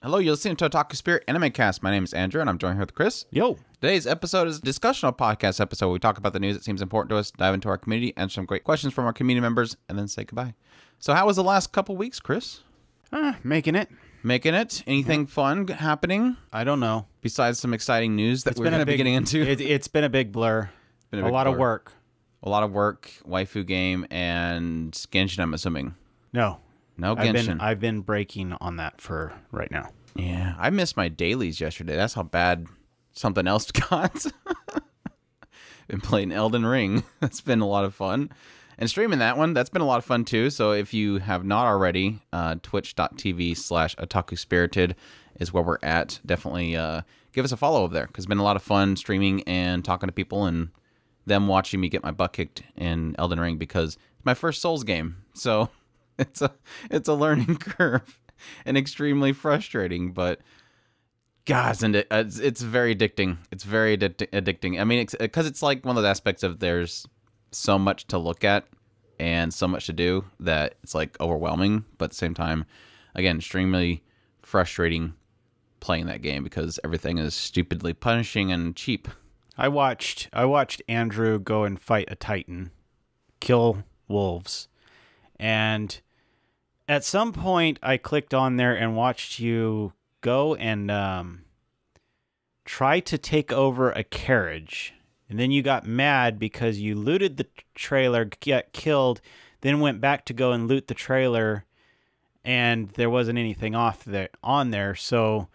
Hello, you're listening to Otaku Spirit Animecast. My name is Andrew, and I'm joined here with Chris. Yo. Today's episode is a discussional podcast episode. We talk about the news that seems important to us, dive into our community, answer some great questions from our community members, and then say goodbye. So how was the last couple weeks, Chris? Making it. Making it? Anything fun happening? I don't know. Besides some exciting news that we're going to be getting into? It's been a big blur. A lot of work. A lot of work, waifu game, and Genshin, I'm assuming. No Genshin. I've been breaking on that for right now. Yeah, I missed my dailies yesterday. That's how bad something else got. Been playing Elden Ring. That's been a lot of fun. And streaming that one, that's been a lot of fun too. So if you have not already, twitch.tv/otakuspirited is where we're at. Definitely give us a follow over there because it's been a lot of fun streaming and talking to people and them watching me get my butt kicked in Elden Ring because it's my first Souls game. So it's a learning curve and extremely frustrating, but gosh, and it's very addicting. It's very addicting. I mean, because it's like one of those aspects of there's so much to look at and so much to do that it's like overwhelming, but at the same time, again, extremely frustrating playing that game because everything is stupidly punishing and cheap. I watched Andrew go and fight a Titan, kill wolves, and at some point I clicked on there and watched you go and try to take over a carriage. And then you got mad because you looted the trailer, got killed, then went back to go and loot the trailer, and there wasn't anything on there. So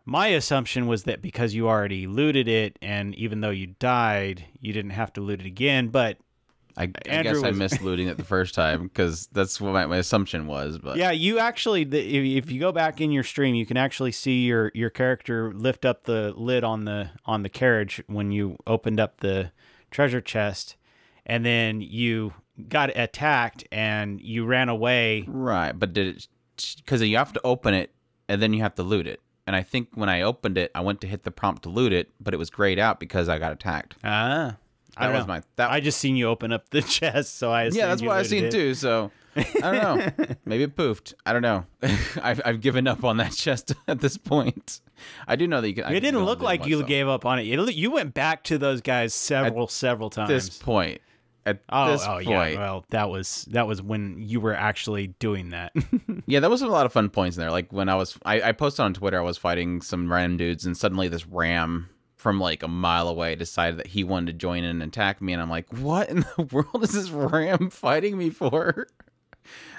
my assumption was that because you already looted it, and even though you died, you didn't have to loot it again. But I guess I missed looting it the first time because that's what my assumption was. But yeah, you actually, if you go back in your stream, you can actually see your character lift up the lid on the carriage when you opened up the treasure chest, and then you got attacked and you ran away. Right, but did it? Because you have to open it and then you have to loot it. And I think when I opened it, I went to hit the prompt to loot it, but it was grayed out because I got attacked. I just seen you open up the chest, so I assumed that's what I seen too. So I don't know. Maybe it poofed. I don't know. I've given up on that chest at this point. I do know that you can. It didn't look like you gave up on it. You went back to those guys several times. At this point. Yeah. Well, that was when you were actually doing that. Yeah, that was a lot of fun points in there. Like when I posted on Twitter, I was fighting some random dudes, and suddenly this ram from like a mile away decided that he wanted to join in and attack me, and I'm like, what in the world is this ram fighting me for?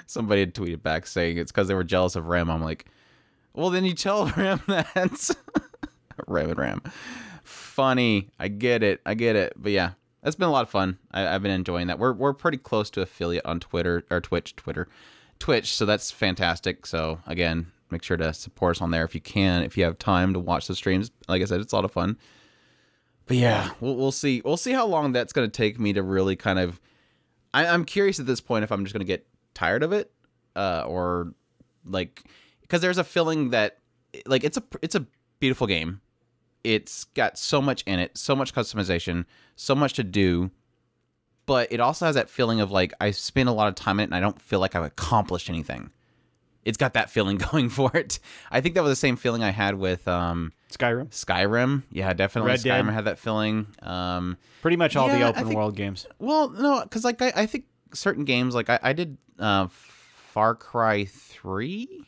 Somebody had tweeted back saying it's because they were jealous of Ram. I'm like, well, then you tell Ram that. Ram. Funny. I get it. But yeah, that's been a lot of fun. I've been enjoying that. We're pretty close to affiliate on Twitter or Twitch, so that's fantastic. So again, make sure to support us on there if you can, if you have time to watch the streams. Like I said, it's a lot of fun. But yeah, we'll see. We'll see how long that's going to take me to really kind of. I'm curious at this point if I'm just going to get tired of it, or like, because there's a feeling that like it's a beautiful game. It's got so much in it, so much customization, so much to do. But it also has that feeling of like I spend a lot of time in it and I don't feel like I've accomplished anything. It's got that feeling going for it. I think that was the same feeling I had with Skyrim. Yeah, definitely. Skyrim had that feeling. Pretty much all the open world games. Well, no, because like I think certain games, like I did Far Cry 3,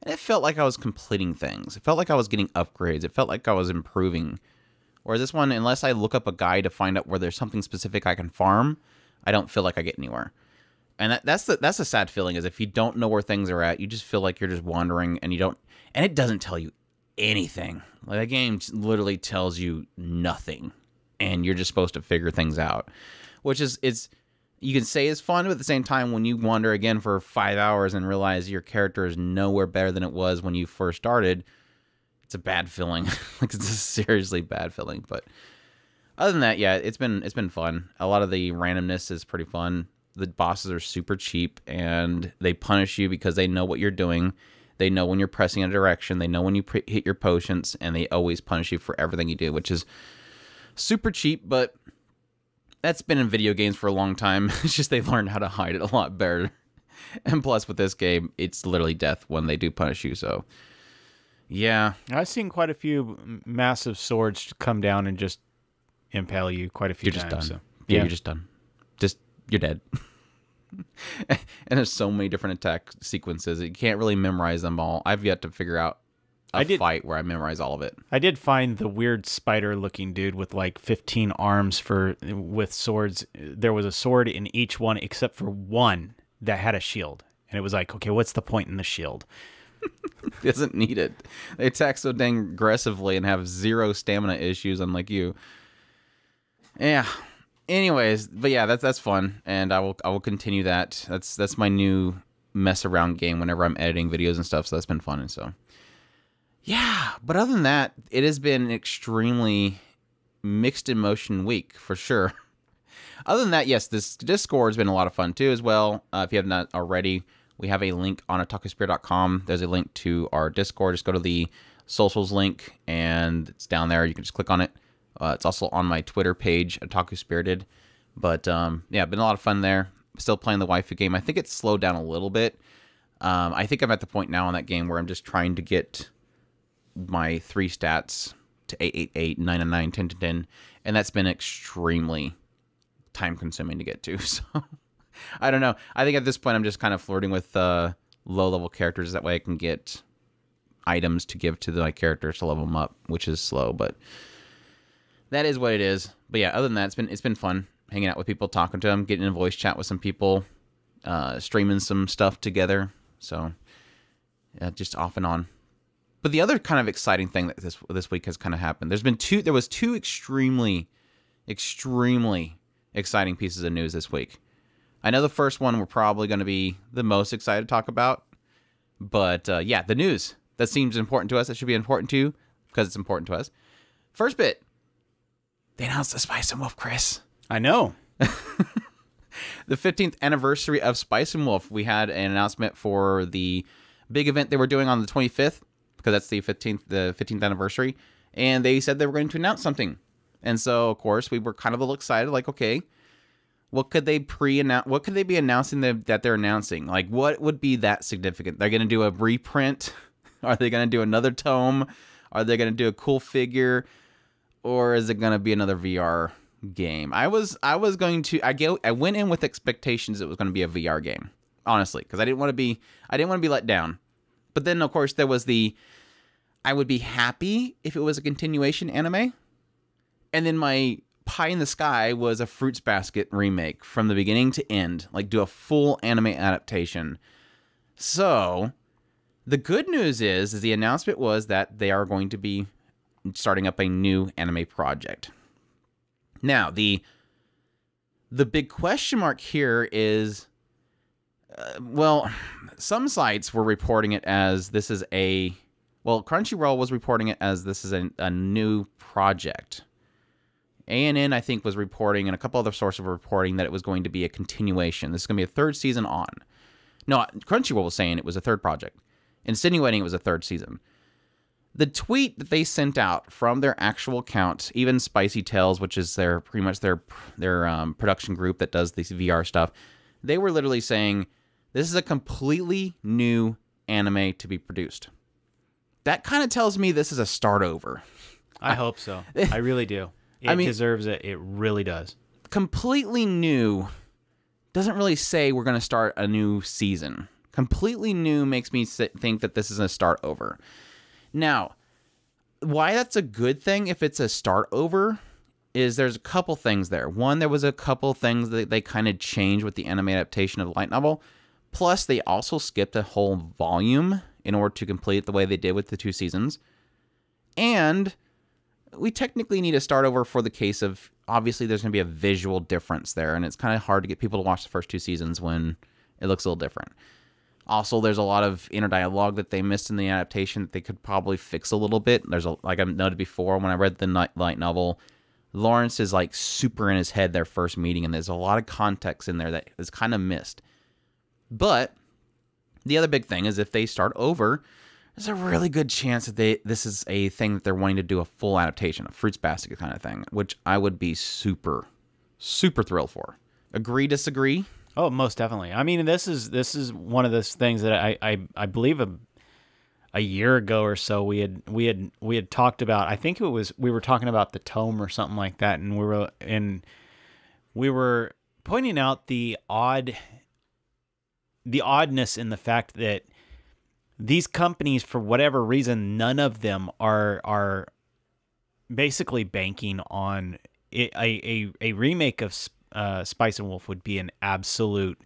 and it felt like I was completing things. It felt like I was getting upgrades. It felt like I was improving. Whereas this one, unless I look up a guide to find out where there's something specific I can farm, I don't feel like I get anywhere. And that's a sad feeling, is if you don't know where things are at, you just feel like you're just wandering and it doesn't tell you anything. Like that game literally tells you nothing, and you're just supposed to figure things out, which is you can say is fun, but at the same time, when you wander again for 5 hours and realize your character is nowhere better than it was when you first started, it's a bad feeling. Like it's a seriously bad feeling. But other than that, yeah, it's been fun. A lot of the randomness is pretty fun. The bosses are super cheap, and they punish you because they know what you're doing. They know when you're pressing a direction. They know when you hit your potions, and they always punish you for everything you do, which is super cheap, but that's been in video games for a long time. It's just they've learned how to hide it a lot better. And plus, with this game, it's literally death when they do punish you, so Yeah. I've seen quite a few massive swords come down and just impale you quite a few You're just times. done. So, Yeah, you're just done. You're dead. And there's so many different attack sequences. You can't really memorize them all. I've yet to figure out a fight where I memorize all of it. I did find the weird spider-looking dude with like 15 arms with swords. There was a sword in each one except for one that had a shield. And it was like, okay, what's the point in the shield? Doesn't need it. They attack so dang aggressively and have zero stamina issues, unlike you. Yeah. Anyways, but yeah, that's fun, and I will continue that. That's my new mess around game whenever I'm editing videos and stuff. So that's been fun, and so yeah. But other than that, it has been an extremely mixed emotion week for sure. Other than that, yes, this Discord has been a lot of fun too as well. If you have not already, we have a link on otakuspirit.com. There's a link to our Discord. Just go to the socials link, and it's down there. You can just click on it. It's also on my Twitter page, Otaku Spirited. But yeah, been a lot of fun there. Still playing the waifu game. I think it's slowed down a little bit. I think I'm at the point now in that game where I'm just trying to get my 3 stats to 888, 999, 10 to 10, and that's been extremely time consuming to get to. So I don't know. I think at this point I'm just kind of flirting with low level characters. That way I can get items to give to my characters to level them up, which is slow, but that is what it is. But yeah, other than that, it's been fun hanging out with people, talking to them, getting in a voice chat with some people, streaming some stuff together. So yeah, just off and on. But the other kind of exciting thing that this week has kind of happened. There was two extremely exciting pieces of news this week. I know the first one we're probably going to be the most excited to talk about, but yeah, the news that seems important to us. It should be important to you because it's important to us. First bit, they announced the Spice and Wolf, Chris. I know. The 15th anniversary of Spice and Wolf. We had an announcement for the big event they were doing on the 25th, because that's the 15th anniversary, and they said they were going to announce something. And so, of course, we were kind of a little excited, like, okay, what could they pre-announce? What could they be announcing that they're announcing? Like, what would be that significant? They're going to do a reprint? Are they going to do another tome? Are they going to do a cool figure? Or is it going to be another VR game? I went in with expectations it was going to be a VR game, honestly, because I didn't want to be let down. But then, of course, there was I would be happy if it was a continuation anime. And then my pie in the sky was a Fruits Basket remake from the beginning to end, like do a full anime adaptation. So the good news is the announcement was that they are going to be starting up a new anime project. Now, the big question mark here is, well, some sites were reporting it as this is Crunchyroll was reporting it as this is a new project. ANN, I think, was reporting, and a couple other sources were reporting that it was going to be a continuation. This is going to be a third season on. No, Crunchyroll was saying it was a third project, insinuating it was a third season. The tweet that they sent out from their actual account, even Spicy Tales, which is pretty much their production group that does this VR stuff, they were literally saying, this is a completely new anime to be produced. That kind of tells me this is a start over. I hope so. I really do. It deserves it. It really does. Completely new doesn't really say we're going to start a new season. Completely new makes me think that this is a start over. Now, why that's a good thing if it's a start over is there's a couple things there. One, there was a couple things that they kind of changed with the anime adaptation of the light novel. Plus, they also skipped a whole volume in order to complete it the way they did with the 2 seasons. And we technically need to start over for the case of, obviously, there's going to be a visual difference there. And it's kind of hard to get people to watch the first 2 seasons when it looks a little different. Also, there's a lot of inner dialogue that they missed in the adaptation that they could probably fix a little bit. Like I noted before, when I read the light novel, Lawrence is like super in his head their first meeting, and there's a lot of context in there that is kind of missed. But the other big thing is if they start over, there's a really good chance that this is a thing that they're wanting to do a full adaptation, a Fruits Basket kind of thing, which I would be super, super thrilled for. Agree, disagree? Oh, most definitely. I mean, this is one of those things that I believe a year ago or so, we had talked about. I think we were talking about the tome or something like that, and we were pointing out the oddness in the fact that these companies, for whatever reason, none of them are basically banking on a remake of Spice and Wolf would be an absolute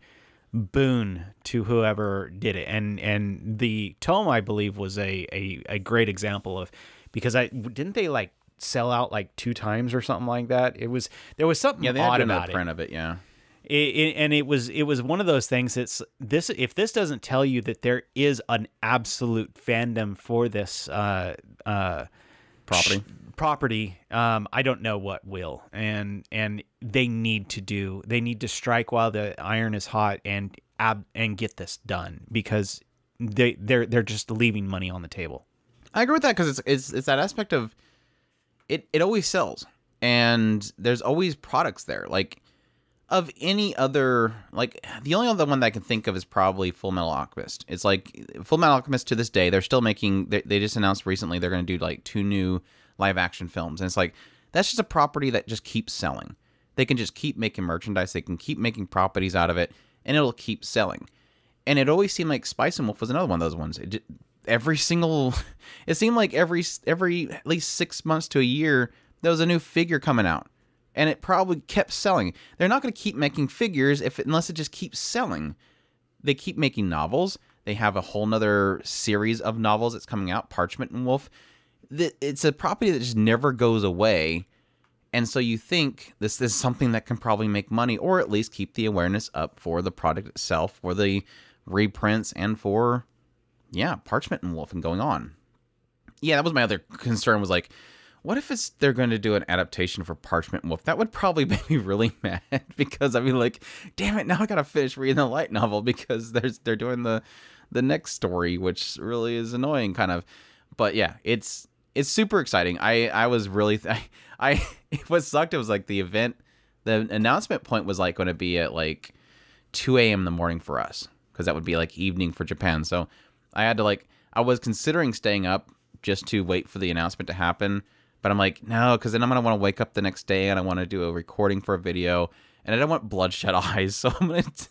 boon to whoever did it. And the tome, I believe, was a great example of, because didn't they like sell out like 2 times or something like that? There was something they odd had about a print of it, yeah. It was one of those things that's if this doesn't tell you that there is an absolute fandom for this property, I don't know what will. And they need to strike while the iron is hot and get this done, because they're just leaving money on the table. I agree with that, because it's that aspect of it always sells, and there's always products there. Like, of any other, like, the only other one that I can think of is probably Full Metal Alchemist. It's like Full Metal Alchemist to this day, they're still making. They just announced recently they're going to do like 2 new live action films, and it's like that's just a property that just keeps selling. They can just keep making merchandise. They can keep making properties out of it, and it'll keep selling. And it always seemed like Spice and Wolf was another one of those ones. It seemed like every at least 6 months to a year there was a new figure coming out. And it probably kept selling. They're not going to keep making figures unless it just keeps selling. They keep making novels. They have a whole nother series of novels that's coming out, Parchment and Wolf. It's a property that just never goes away. And so you think this is something that can probably make money, or at least keep the awareness up for the product itself, for the reprints, and for, Parchment and Wolf and going on. Yeah, that was my other concern, was like, what if they're going to do an adaptation for Parchment Wolf? That would probably make me really mad, because I'd be like, damn it, now I got to finish reading the light novel, because they're doing the next story, which really is annoying, kind of. But yeah, it's super exciting. I was really what sucked, it was like the announcement point was like going to be at like 2 a.m. in the morning for us, because that would be like evening for Japan. So I was considering staying up just to wait for the announcement to happen. But I'm like, no, because then I'm going to want to wake up the next day and I want to do a recording for a video. And I don't want bloodshot eyes. So I'm just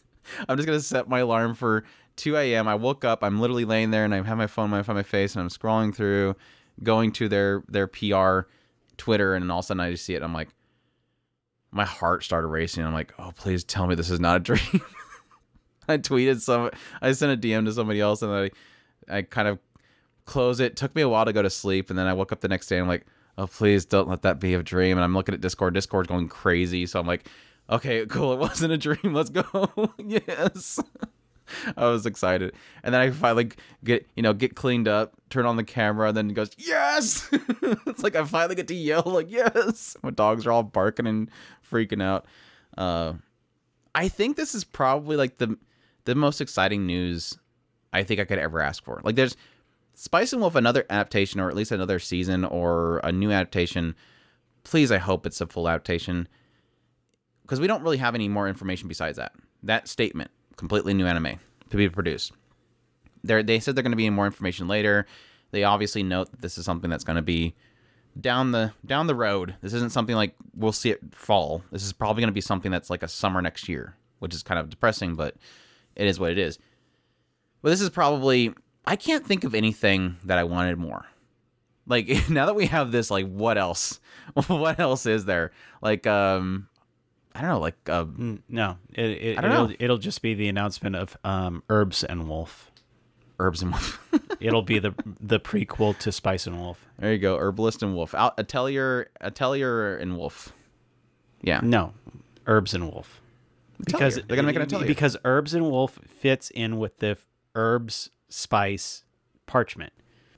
going to set my alarm for 2 a.m. I woke up. I'm literally laying there and I have my phone on my face and I'm scrolling through, going to their PR Twitter. And all of a sudden I just see it. And I'm like, my heart started racing. I'm like, oh, please tell me this is not a dream. I sent a DM to somebody else and I kind of close it. It took me a while to go to sleep. And then I woke up the next day and I'm like, oh, please don't let that be a dream. And I'm looking at Discord. Discord's going crazy. So I'm like, okay, cool. It wasn't a dream. Let's go. Yes. I was excited. And then I finally get cleaned up, turn on the camera, and then it goes, yes. It's like I finally get to yell, like, yes. My dogs are all barking and freaking out. I think this is probably like the most exciting news I think I could ever ask for. Like, there's Spice and Wolf, another adaptation, or at least another season, or a new adaptation. Please, I hope it's a full adaptation, because we don't really have any more information besides that. That statement, completely new anime to be produced. They said they're going to be in more information later. They obviously note that this is something that's going to be down the road. This isn't something like we'll see it fall. This is probably going to be something that's like a summer next year, which is kind of depressing, but it is what it is. But this is probably... I can't think of anything that I wanted more. Like, now that we have this, like, what else? What else is there? Like, I don't know, like... no. I don't know. It'll just be the announcement of Herbs and Wolf. Herbs and Wolf. It'll be the prequel to Spice and Wolf. There you go, Herbalist and Wolf. Atelier and Wolf. Yeah. No, Herbs and Wolf. Because they're going to make an Atelier. Because Herbs and Wolf fits in with the Herbs, Spice, Parchment.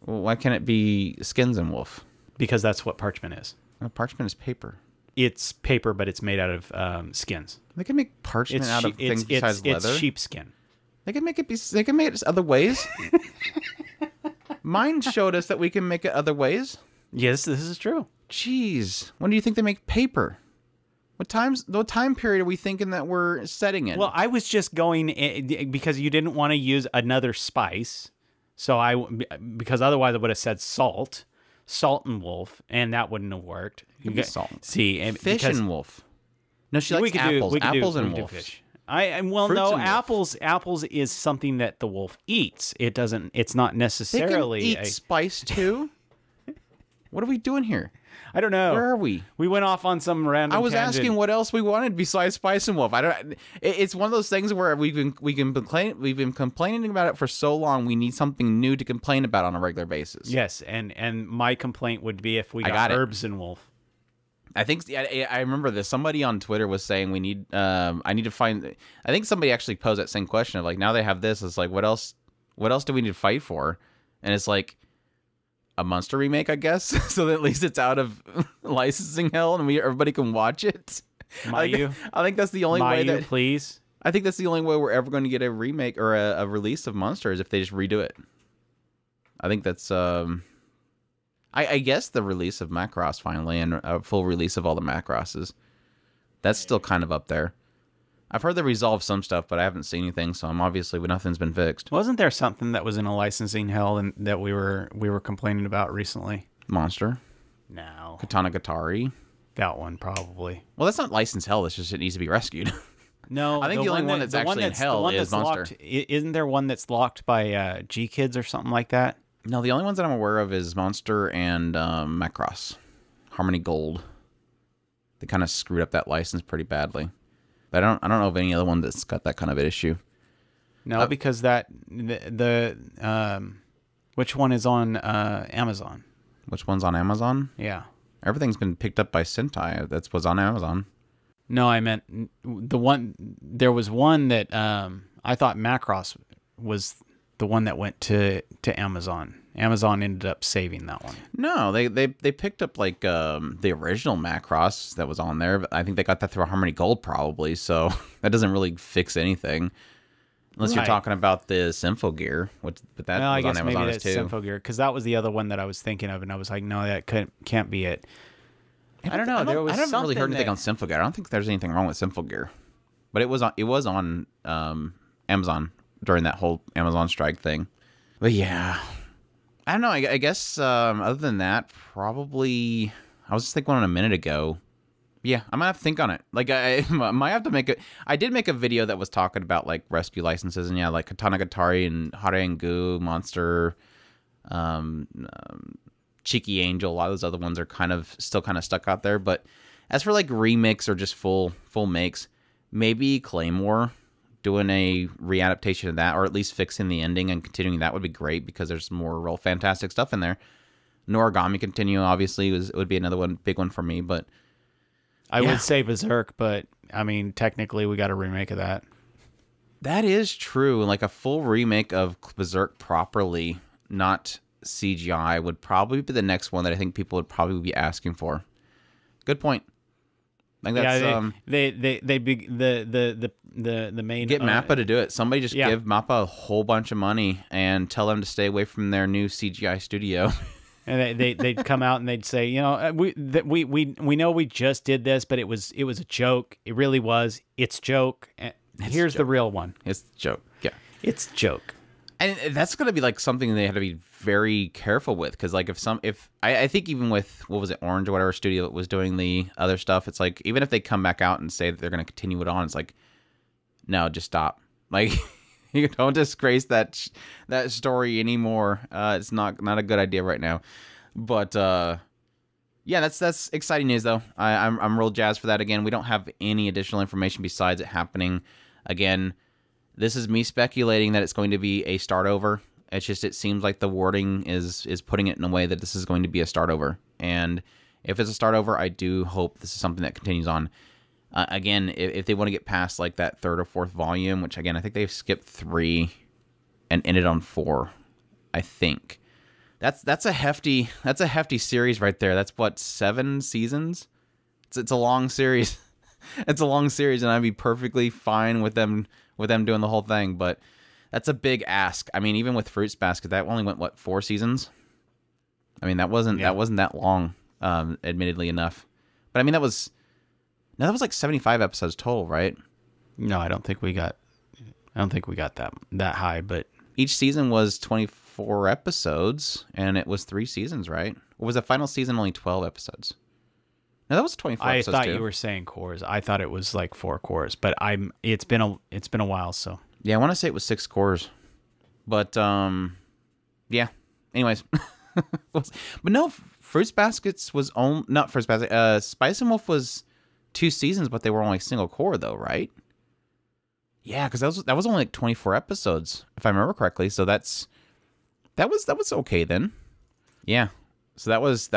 Well, why can't it be Skins and Wolf? Because that's what Parchment is. No, Parchment is paper. It's paper, but it's made out of skins. They can make parchment out of things besides leather. It's sheepskin. They can make it. They can make it other ways. Mine showed us that we can make it other ways. Yes, this is true. Jeez, when do you think they make paper? What time period are we thinking that we're setting in? Well, I was just going because you didn't want to use another spice, So because otherwise I would have said Salt and Wolf, and that wouldn't have worked. You get Salt. See, and Fish and Wolf. No, she likes apples. Apples and wolves. Fish. Apples is something that the wolf eats. It's not necessarily they can eat spice too. What are we doing here? I don't know. Where are we? We went off on some random I was tangent. asking what else we wanted besides Spice and Wolf. It's one of those things where we've been complaining about it for so long. We need something new to complain about on a regular basis. Yes, and my complaint would be if we got Herbs and Wolf. I think I remember this. Somebody on Twitter was saying we need. I need to find. I think somebody actually posed that same question of like, now they have this. It's like, what else? What else do we need to fight for? And it's like a Monster remake, I guess, so that at least it's out of licensing hell and everybody can watch it. I think that's the only way that. Please. I think that's the only way we're ever going to get a remake or a release of Monster is if they just redo it. I think that's. I guess the release of Macross finally and a full release of all the Macrosses. That's still kind of up there. I've heard they resolved some stuff, but I haven't seen anything, so nothing's been fixed. Wasn't there something that was in a licensing hell and that we were complaining about recently? Monster? No. Katanagatari? That one, probably. Well, that's not licensed hell. It's just it needs to be rescued. No. I think the only one that's actually in hell is Monster. Isn't there one that's locked by G-Kids or something like that? No, the only ones that I'm aware of is Monster and Macross. Harmony Gold. They kind of screwed up that license pretty badly. But I don't know of any other one that's got that kind of an issue. No, because which one is on Amazon? Which one's on Amazon? Yeah. Everything's been picked up by Sentai. That's what's on Amazon. No, I meant the one. There was one that I thought Macross was the one that went to Amazon. Amazon ended up saving that one. No, they picked up like the original Macross that was on there. But I think they got that through Harmony Gold probably. So that doesn't really fix anything, unless you're talking about the Symphogear, but that was on Amazon maybe that's too. Symphogear, because that was the other one that I was thinking of, and I was like, no, that can't be it. I don't know. I haven't really heard anything on Symphogear. I don't think there's anything wrong with Symphogear, but it was on Amazon during that whole Amazon strike thing. But yeah, I don't know. I guess other than that, probably I was just thinking on a minute ago. Yeah, I'm gonna have to think on it. Like I might have to make it. I did make a video that was talking about like rescue licenses, and yeah, like Katanagatari and Harengu, Monster, Cheeky Angel. A lot of those other ones are still kind of stuck out there. But as for like remakes or just full makes, maybe Claymore doing a readaptation of that, or at least fixing the ending and continuing that would be great, because there's more real fantastic stuff in there. Noragami Continue obviously would be another big one for me, but I would say Berserk, but I mean technically we got a remake of that. That is true. Like a full remake of Berserk properly, not CGI, would probably be the next one that I think people would probably be asking for. Good point. I think that's the main get Mappa to do it. Somebody just give Mappa a whole bunch of money and tell them to stay away from their new CGI studio. And they'd come out and they'd say, you know, we know we just did this, but it was a joke. It really was. It's joke. Here's the real one. It's a joke. Yeah, it's joke. And that's going to be like something they have to be very careful with, because like if I think even with what was it, Orange or whatever studio that was doing the other stuff, it's like even if they come back out and say that they're going to continue it on, it's like, no, just stop. Like you don't disgrace that story anymore. It's not a good idea right now. But yeah, that's exciting news though. I'm real jazzed for that. Again, we don't have any additional information besides it happening again. This is me speculating that it's going to be a start over. It's just, it seems like the wording is putting it in a way that this is going to be a start over. And if it's a start over, I do hope this is something that continues on. Again, if they want to get past like that third or fourth volume, which again, I think they've skipped 3 and ended on 4, I think. That's a hefty series right there. That's what, 7 seasons? It's a long series. It's a long series, and I'd be perfectly fine with them doing the whole thing, but that's a big ask. I mean, even with Fruits Basket, that only went, what, 4 seasons? I mean, that wasn't that long, admittedly enough. But I mean, that was like 75 episodes total, right? No, I don't think we got that high, but each season was 24 24 episodes, and it was 3 seasons, right? Or was the final season only 12 episodes? No, that was 24 I episodes thought too. you were saying cores. I thought it was like 4 cores, but it's been a while, so. Yeah, I want to say it was 6 cores. But yeah. Anyways. But no, Fruits Baskets was not Fruits Basket. Spice and Wolf was 2 seasons, but they were only single core though, right? Yeah, because that was only like 24 episodes, if I remember correctly. So that was okay then. Yeah. So that was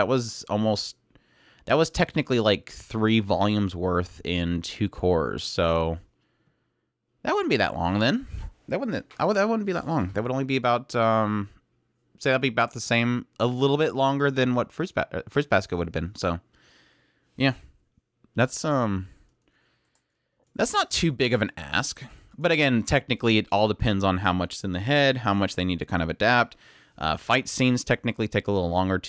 technically like 3 volumes worth in 2 cores. So that wouldn't be that long then. That wouldn't be that long. That would only be about say that'd be about the same, a little bit longer than what Fruits Basket would have been. So yeah, that's not too big of an ask. But again, technically, it all depends on how much is in the head, how much they need to kind of adapt. Fight scenes technically take a little longer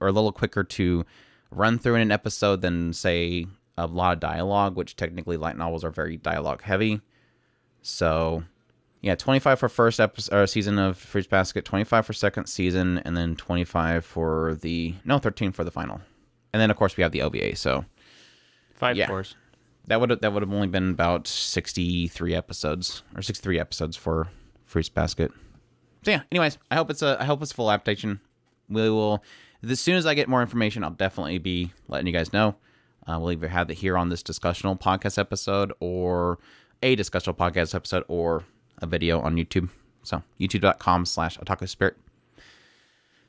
or a little quicker to run through in an episode than, say, a lot of dialogue, which technically light novels are very dialogue heavy. So, yeah, 25 for first season of Fruits Basket, 25 for second season, and then 25 for 13 for the final. And then, of course, we have the OVA, so 5 cores. That would have only been about 63 episodes for Fruits Basket. So yeah, anyways, I hope it's a full adaptation. We will, as soon as I get more information, I'll definitely be letting you guys know. We'll either have it here on this discussional podcast episode, or a discussional podcast episode, or a video on YouTube. So youtube.com/otakuspirit.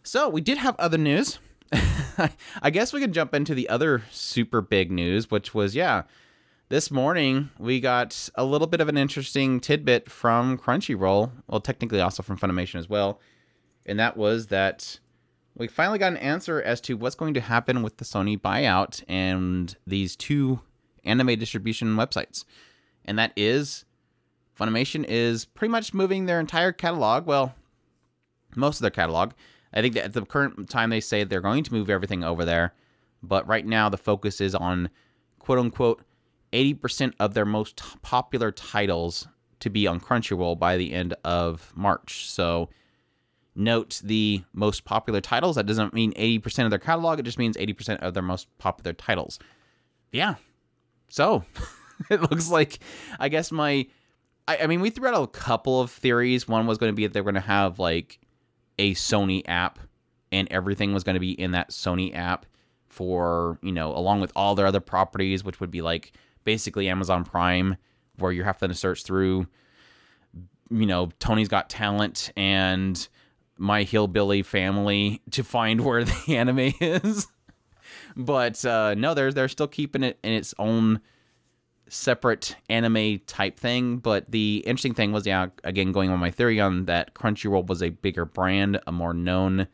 So we did have other news. I guess we can jump into the other super big news, which was, this morning we got a little bit of an interesting tidbit from Crunchyroll. Well, technically also from Funimation as well. And that was that we finally got an answer as to what's going to happen with the Sony buyout and these 2 anime distribution websites. And that is, Funimation is pretty much moving their entire catalog. Well, most of their catalog. I think that at the current time they say they're going to move everything over there. But right now the focus is on, quote-unquote, 80% of their most popular titles to be on Crunchyroll by the end of March. So note the most popular titles. That doesn't mean 80% of their catalog. It just means 80% of their most popular titles. Yeah. So it looks like, I guess I mean, we threw out a couple of theories. One was going to be that they're going to have like a Sony app and everything was going to be in that Sony app for, along with all their other properties, which would be like basically Amazon Prime, where you're having to search through, Tony's Got Talent and My Hillbilly Family to find where the anime is. But no, they're still keeping it in its own separate anime type thing. But the interesting thing was, again, going on my theory on that Crunchyroll was a bigger brand, a more known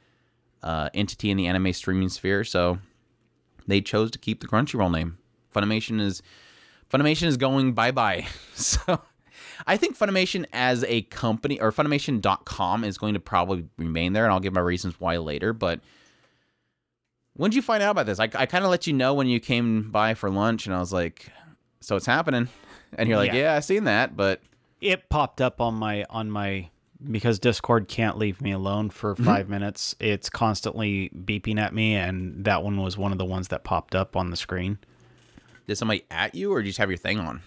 entity in the anime streaming sphere. So they chose to keep the Crunchyroll name. Funimation is going bye-bye. So I think Funimation as a company, or Funimation.com, is going to probably remain there, and I'll give my reasons why later. But when did you find out about this? I kind of let you know when you came by for lunch, and I was like, so it's happening. And you're like, yeah, I seen that, but it popped up on my because Discord can't leave me alone for 5 minutes. It's constantly beeping at me, and that one was one of the ones that popped up on the screen. Did somebody at you, or did you just have your thing on?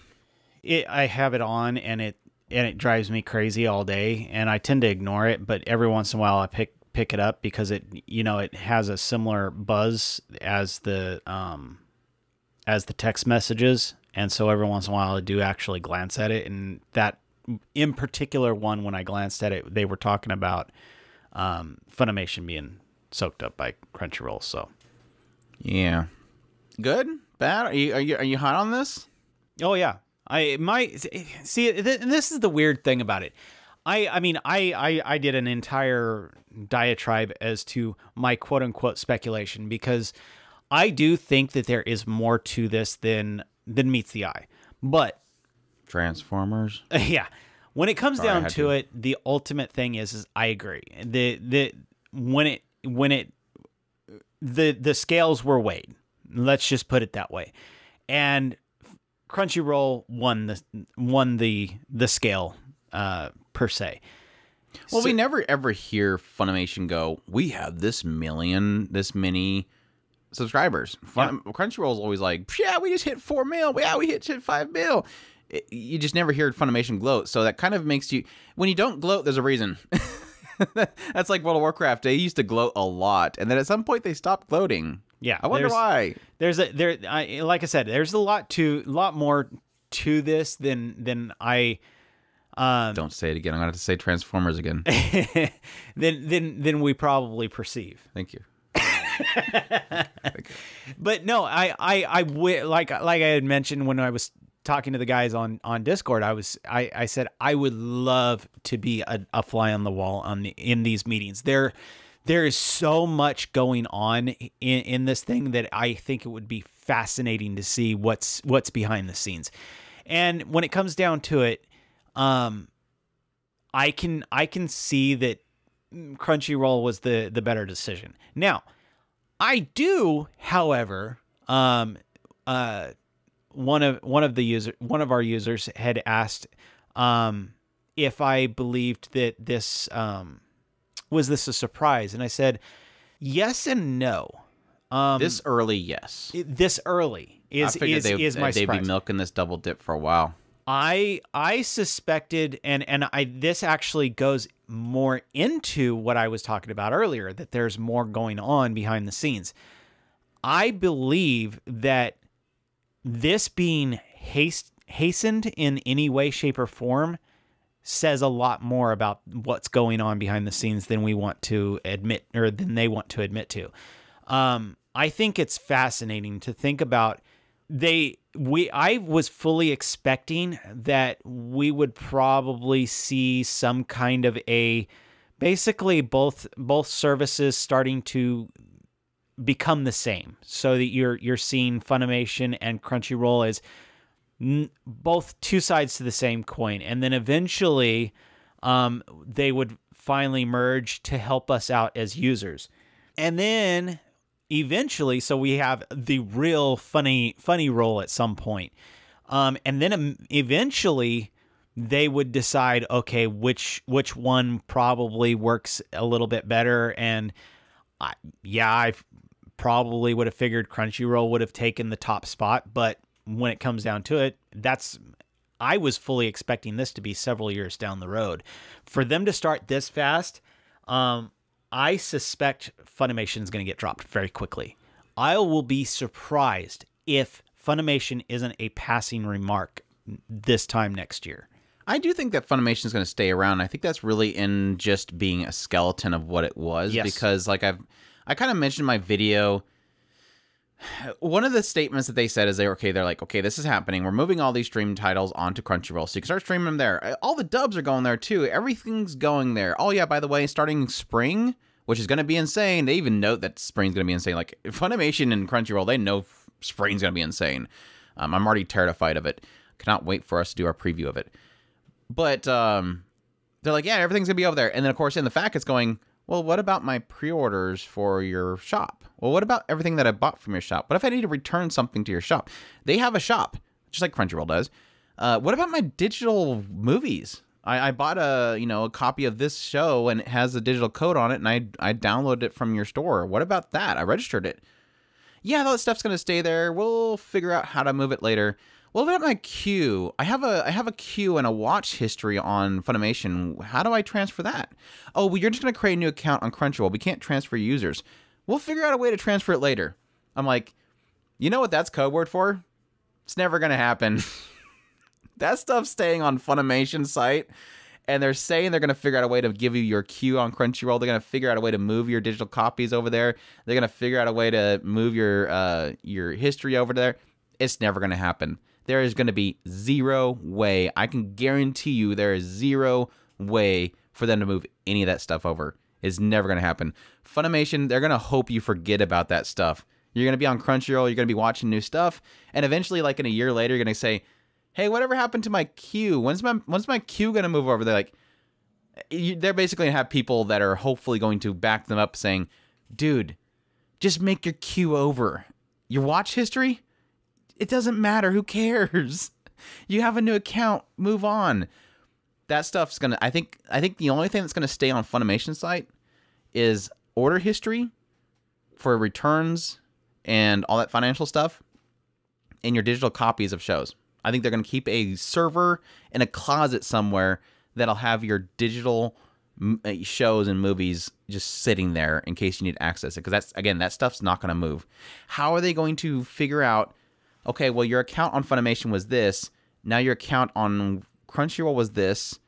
I have it on, and it drives me crazy all day, and I tend to ignore it, but every once in a while I pick it up because it has a similar buzz as the text messages, and so every once in a while I do actually glance at it. And that in particular one, when I glanced at it, they were talking about Funimation being soaked up by Crunchyroll. So yeah, good, bad. Are you hot on this? Oh yeah, see. And this is the weird thing about it. I mean, I did an entire diatribe as to my quote unquote speculation, because I do think that there is more to this than meets the eye. But Transformers. Yeah. When it comes down to it, the ultimate thing is I agree. The scales were weighed. Let's just put it that way. And Crunchyroll won the scale per se. Well, So- we never ever hear Funimation go, we have this many subscribers. Crunchyroll's always like, yeah, we just hit 4 mil. Yeah, we hit 5 mil. You just never hear Funimation gloat. So that kind of makes you, when you don't gloat, there's a reason. That's like World of Warcraft. They used to gloat a lot, and then at some point they stopped gloating. Yeah, I wonder why. Like I said, there's a lot more to this than I. Don't say it again. I'm gonna have to say Transformers again. than we probably perceive. Thank you. But no, like I had mentioned when I was talking to the guys on Discord, I said I would love to be a fly on the wall in these meetings. There is so much going on in this thing that I think it would be fascinating to see what's behind the scenes. And when it comes down to it, I can see that Crunchyroll was the better decision. Now, I do, however, one of our users had asked if I believed that this was this a surprise, and I said yes and no. This early, yes. This early is my surprise. They'd be milking this double dip for a while. I suspected, and this actually goes more into what I was talking about earlier, that there's more going on behind the scenes. I believe that this being hastened in any way, shape, or form says a lot more about what's going on behind the scenes than we want to admit, or than they want to admit to. I think it's fascinating to think about. I was fully expecting that we would probably see some kind of basically both services starting to become the same, so that you're seeing Funimation and Crunchyroll as both two sides to the same coin, and then eventually they would finally merge to help us out as users. And then eventually, so we have the real funny roll at some point. And then eventually they would decide, okay, which one probably works a little bit better. And I probably would have figured Crunchyroll would have taken the top spot. But when it comes down to it, I was fully expecting this to be several years down the road. For them to start this fast, I suspect Funimation is going to get dropped very quickly. I will be surprised if Funimation isn't a passing remark this time next year. I do think that Funimation is going to stay around. I think that's really in just being a skeleton of what it was. Yes. Because like I kind of mentioned in my video, one of the statements that they said is they're like, okay, this is happening. We're moving all these stream titles onto Crunchyroll, so you can start streaming them there. All the dubs are going there too. Everything's going there. Oh yeah, by the way, starting spring, which is going to be insane. They even note that spring's going to be insane. Like Funimation and Crunchyroll, they know spring's going to be insane. I'm already terrified of it. Cannot wait for us to do our preview of it. But they're like, yeah, everything's going to be over there. And then of course in the fact it's going, well, what about my pre-orders for your shop? Well, what about everything that I bought from your shop? What if I need to return something to your shop? They have a shop, just like Crunchyroll does. What about my digital movies? I bought a copy of this show and it has a digital code on it, and I downloaded it from your store. What about that? I registered it. Yeah, that stuff's gonna stay there. We'll figure out how to move it later. What about my queue? I have a queue and a watch history on Funimation. How do I transfer that? Oh, well, you're just gonna create a new account on Crunchyroll. We can't transfer users. We'll figure out a way to transfer it later. I'm like, you know what that's code word for? It's never gonna happen. That stuff's staying on Funimation's site, and they're saying they're going to figure out a way to give you your queue on Crunchyroll. They're going to figure out a way to move your digital copies over there. They're going to figure out a way to move your history over there. It's never going to happen. There is going to be zero way. I can guarantee you there is zero way for them to move any of that stuff over. It's never going to happen. Funimation, they're going to hope you forget about that stuff. You're going to be on Crunchyroll. You're going to be watching new stuff. And eventually, like in a year later, you're going to say, hey, whatever happened to my queue? When's my queue going to move over? They're like, they're basically going to have people that are hopefully going to back them up saying, dude, just make your queue over. Your watch history? It doesn't matter. Who cares? You have a new account. Move on. that stuff's gonna. I think the only thing that's gonna stay on Funimation site is order history for returns and all that financial stuff, and your digital copies of shows. I think they're gonna keep a server in a closet somewhere that'll have your digital shows and movies just sitting there in case you need to access it. Because that stuff's not gonna move. How are they going to figure out? Okay, well, your account on Funimation was this. Now your account on Crunchyroll was this.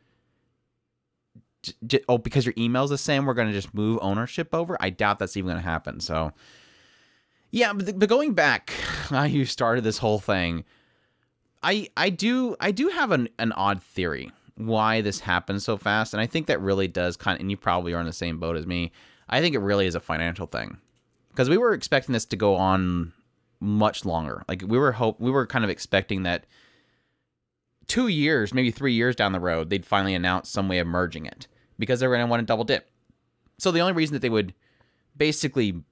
Oh, because your email's the same, we're going to just move ownership over? I doubt that's even going to happen. So, yeah, but going back how you started this whole thing, I do have an odd theory why this happened so fast, and I think that really does and you probably are in the same boat as me, I think it really is a financial thing. Because we were expecting this to go on much longer. Like, we were kind of expecting that 2 years, maybe 3 years down the road, they'd finally announce some way of merging it. Because they were going to want to double dip. So the only reason that they would basically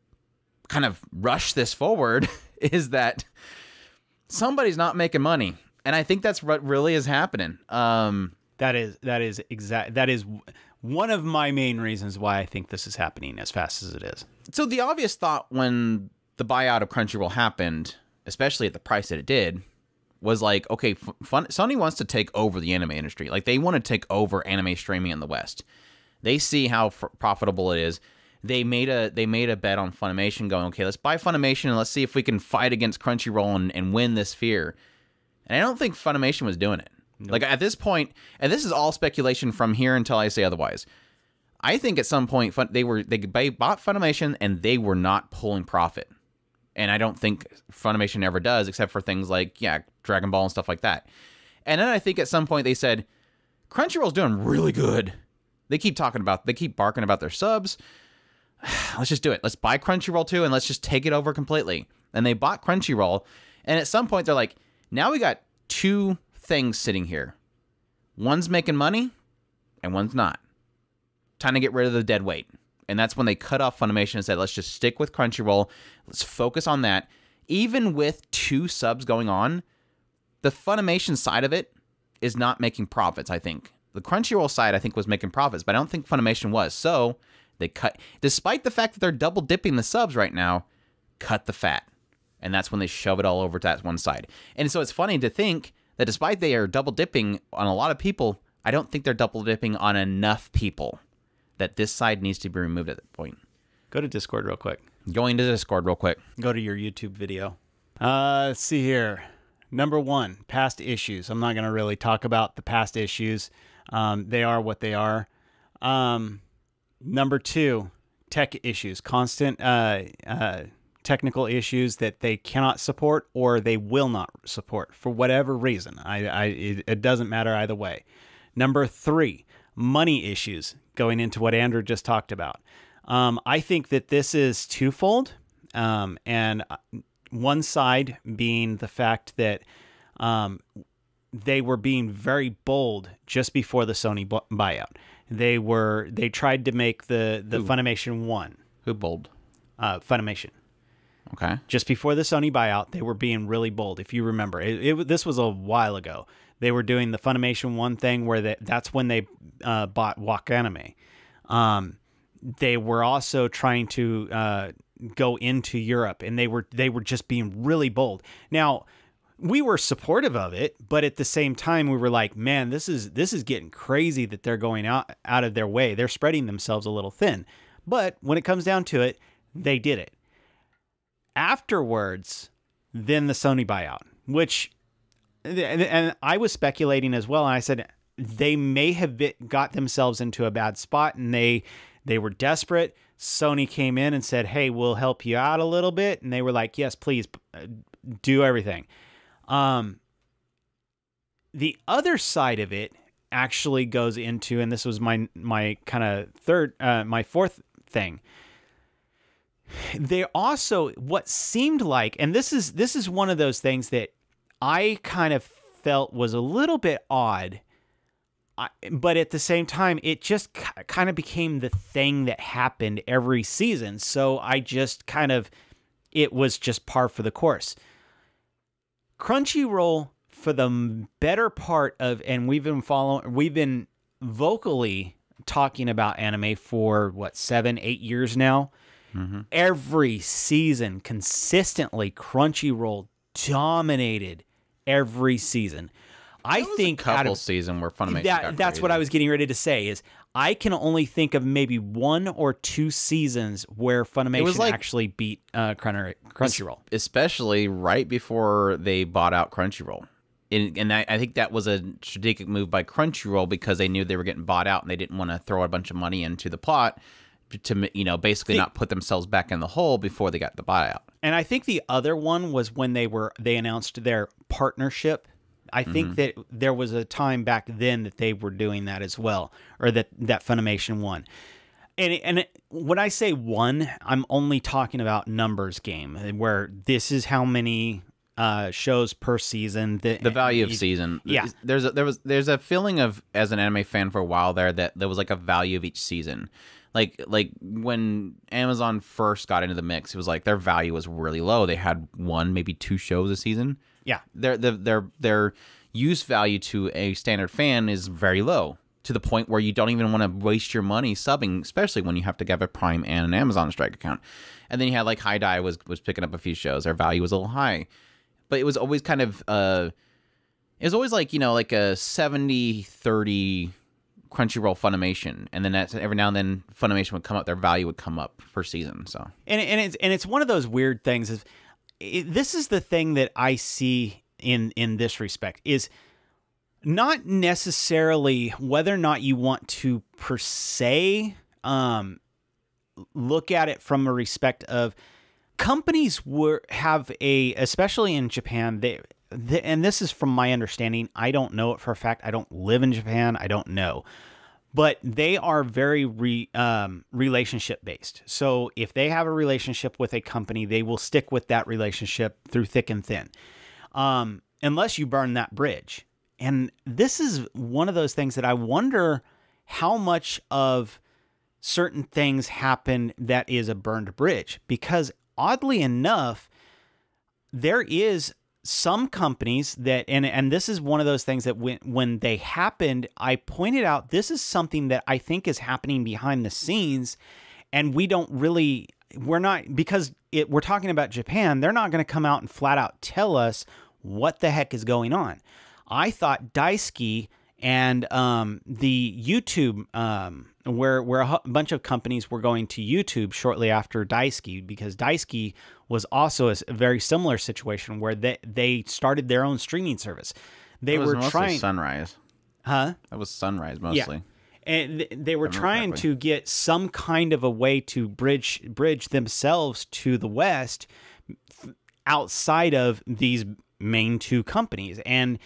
kind of rush this forward is that somebody's not making money. And I think that's what really is happening. That is one of my main reasons why I think this is happening as fast as it is. So the obvious thought when the buyout of Crunchyroll happened, especially at the price that it did, was like, okay, Sony wants to take over the anime industry. Like, they want to take over anime streaming in the West. They see how profitable it is. They made a bet on Funimation, going, okay, let's buy Funimation and let's see if we can fight against Crunchyroll and win this fear. And I don't think Funimation was doing it. Nope. Like, at this point, and this is all speculation from here until I say otherwise, I think at some point they bought Funimation and they were not pulling profit. And I don't think Funimation ever does, except for things like, Dragon Ball and stuff like that. And then I think at some point they said, Crunchyroll's doing really good. They keep barking about their subs. Let's just do it. Let's buy Crunchyroll too, and let's just take it over completely. And they bought Crunchyroll. And at some point they're like, now we got two things sitting here. One's making money, and one's not. Time to get rid of the dead weight. And that's when they cut off Funimation and said, let's just stick with Crunchyroll. Let's focus on that. Even with 2 subs going on, the Funimation side of it is not making profits, I think. The Crunchyroll side, I think, was making profits, but I don't think Funimation was. So they cut, despite the fact that they're double dipping the subs right now, cut the fat. And that's when they shove it all over to that one side. And so it's funny to think that despite they are double dipping on a lot of people, I don't think they're double dipping on enough people that this side needs to be removed at that point. Go to Discord real quick. Going to Discord real quick. Go to your YouTube video. Let's see here. Number 1, past issues. I'm not going to really talk about the past issues. They are what they are. Number 2, tech issues. Constant technical issues that they cannot support or they will not support for whatever reason. It doesn't matter either way. Number 3, money issues, going into what Andrew just talked about. I think that this is twofold, and one side being the fact that they were being very bold just before the Sony buyout. They tried to make the Funimation one. Who bold? Funimation. Okay. Just before the Sony buyout, they were being really bold. If you remember, this was a while ago. They were doing the Funimation one thing where that's when they bought Walk Anime. They were also trying to go into Europe, and they were just being really bold. Now, we were supportive of it, but at the same time, we were like, man, this is getting crazy that they're going out of their way. They're spreading themselves a little thin. But when it comes down to it, they did it. Afterwards, then the Sony buyout, which, and I was speculating as well, and I said they may have got themselves into a bad spot, and they were desperate. Sony came in and said, hey, we'll help you out a little bit. And they were like, yes, please do everything. The other side of it actually goes into, and this was my kind of my fourth thing. They also, what seemed like, and this is one of those things that I kind of felt was a little bit odd, but at the same time, it just kind of became the thing that happened every season. So I just it was just par for the course. Crunchyroll, for the better part of, and we've been vocally talking about anime for what, 7-8 years now. Every season, consistently, Crunchyroll dominated every season. I think a couple season where Funimation got that's what crazy. I was getting ready to say is I can only think of maybe 1 or 2 seasons where Funimation like- actually beat Crunchyroll. Especially right before they bought out Crunchyroll. And I think that was a strategic move by Crunchyroll because they knew they were getting bought out and they didn't want to throw a bunch of money into the pot to, you know, basically not put themselves back in the hole before they got the buyout. And I think the other one was when they announced their partnership. I think that there was a time back then that they were doing that as well, or that Funimation won. And when I say one, I'm only talking about numbers game, where this is how many shows per season. The value of season. Yeah. There's a feeling of, as an anime fan for a while there, that there was like a value of each season. Like when Amazon first got into the mix, it was like their value was really low. They had 1, maybe 2 shows a season. Yeah. Their use value to a standard fan is very low, to the point where you don't even want to waste your money subbing, especially when you have to have a Prime and an Amazon Strike account. And then you had like High Die was picking up a few shows. Their value was a little high. But it was always kind of it was always like, you know, like a 70-30 Crunchyroll Funimation, and then that's every now and then Funimation would come up, their value would come up per season. So and it's one of those weird things. This is the thing that I see in this respect is not necessarily whether or not you want to per se look at it from a respect of companies have especially in Japan, and this is from my understanding, I don't know it for a fact, I don't live in Japan, I don't know, but they are very relationship based. So if they have a relationship with a company, they will stick with that relationship through thick and thin, unless you burn that bridge. And this is one of those things that I wonder how much of certain things happen that is a burned bridge, because oddly enough, there is some companies that, and this is one of those things that when they happened, I pointed out this is something that I think is happening behind the scenes, and we're not, because we're talking about Japan, they're not going to come out and flat out tell us what the heck is going on. I thought Daisuke and the YouTube, where a bunch of companies were going to YouTube shortly after Daisuke, because Daisuke was also a very similar situation where they started their own streaming service. They were trying Sunrise. Huh? That was Sunrise mostly. Yeah. And they were trying to get some kind of a way to bridge themselves to the West outside of these main 2 companies. And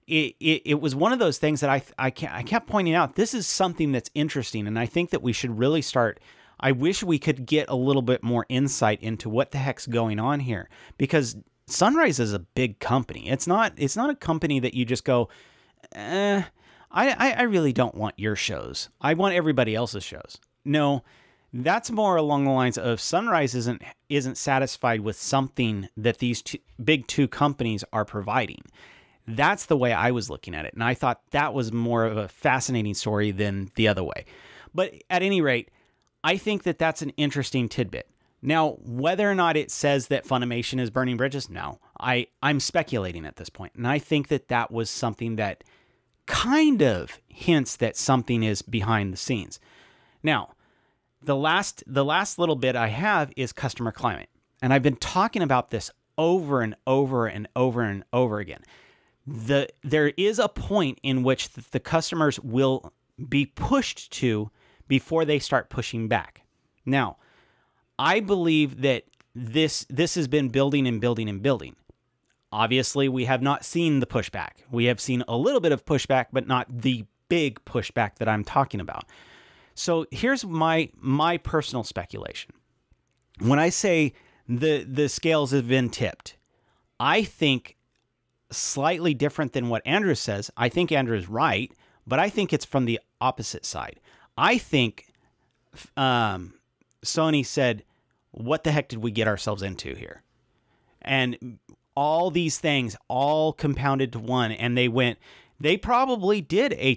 it was one of those things that I kept pointing out, this is something that's interesting, and I think that we should really start. I wish we could get a little bit more insight into what the heck's going on here, because Sunrise is a big company. It's not a company that you just go, I really don't want your shows. I want everybody else's shows. No, that's more along the lines of Sunrise isn't satisfied with something that these big 2 companies are providing. That's the way I was looking at it. And I thought that was more of a fascinating story than the other way. But at any rate, I think that that's an interesting tidbit. Now, whether or not it says that Funimation is burning bridges, no. I'm speculating at this point. And I think that that was something that kind of hints that something is behind the scenes. Now, the last little bit I have is customer climate. And I've been talking about this over and over and over and over again. There is a point in which the customers will be pushed to before they start pushing back. Now, I believe that this has been building and building and building. Obviously, we have not seen the pushback. We have seen a little bit of pushback, but not the big pushback that I'm talking about. So here's my personal speculation. When I say the scales have been tipped, I think slightly different than what Andrew says. I think Andrew is right, but I think it's from the opposite side. I think Sony said, what the heck did we get ourselves into here? And all these things all compounded to one, and they went, they probably did a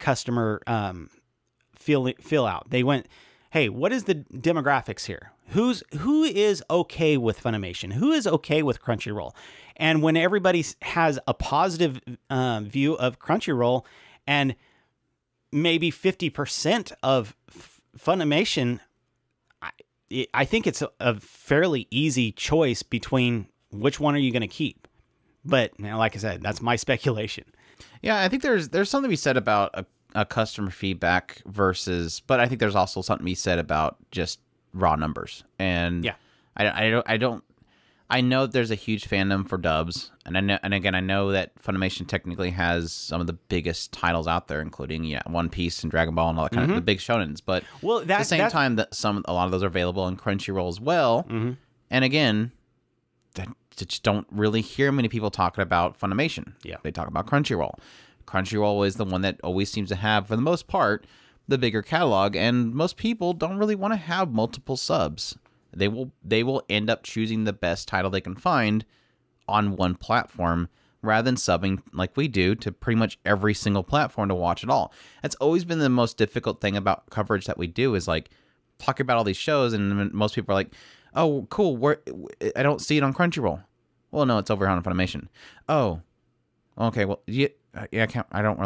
customer fill out. They went, hey, what is the demographics here? Who is okay with Funimation? Who is okay with Crunchyroll? And when everybody has a positive view of Crunchyroll, and maybe 50% of Funimation, I think it's a fairly easy choice between which one are you going to keep. But like I said, that's my speculation. Yeah, I think there's something to be said about a customer feedback versus, but I think there's also something to be said about just raw numbers. And yeah, I know that there's a huge fandom for dubs, and I know that Funimation technically has some of the biggest titles out there, including One Piece and Dragon Ball and all that kind of the big shonens. But at the same time, that a lot of those are available on Crunchyroll as well. And again, that just don't really hear many people talking about Funimation. Yeah, they talk about Crunchyroll. Crunchyroll is the one that always seems to have, for the most part, the bigger catalog, and most people don't really want to have multiple subs. They will end up choosing the best title they can find on one platform rather than subbing like we do to pretty much every single platform to watch it all. That's always been the most difficult thing about coverage that we do, is like talk about all these shows, and most people are like, "Oh, cool, I don't see it on Crunchyroll." Well, no, it's over here on Funimation. Oh, okay, well, yeah, I can't. I don't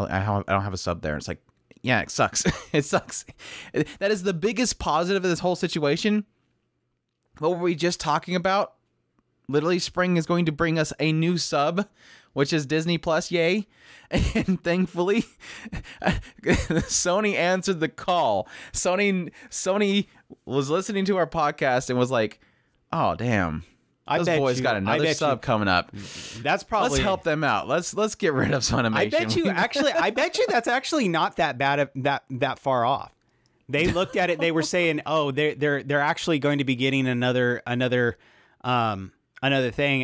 have a sub there. It's like, yeah, it sucks. It sucks. That is the biggest positive of this whole situation. What were we just talking about? Literally, spring is going to bring us a new sub, which is Disney Plus, yay. And thankfully, Sony answered the call. Sony was listening to our podcast and was like, oh, damn. Those boys got another sub coming up. That's probably... Let's help them out. Let's get rid of Funimation. I bet you that's actually not that bad, that far off. They looked at it. They were saying, "Oh, they're actually going to be getting another thing."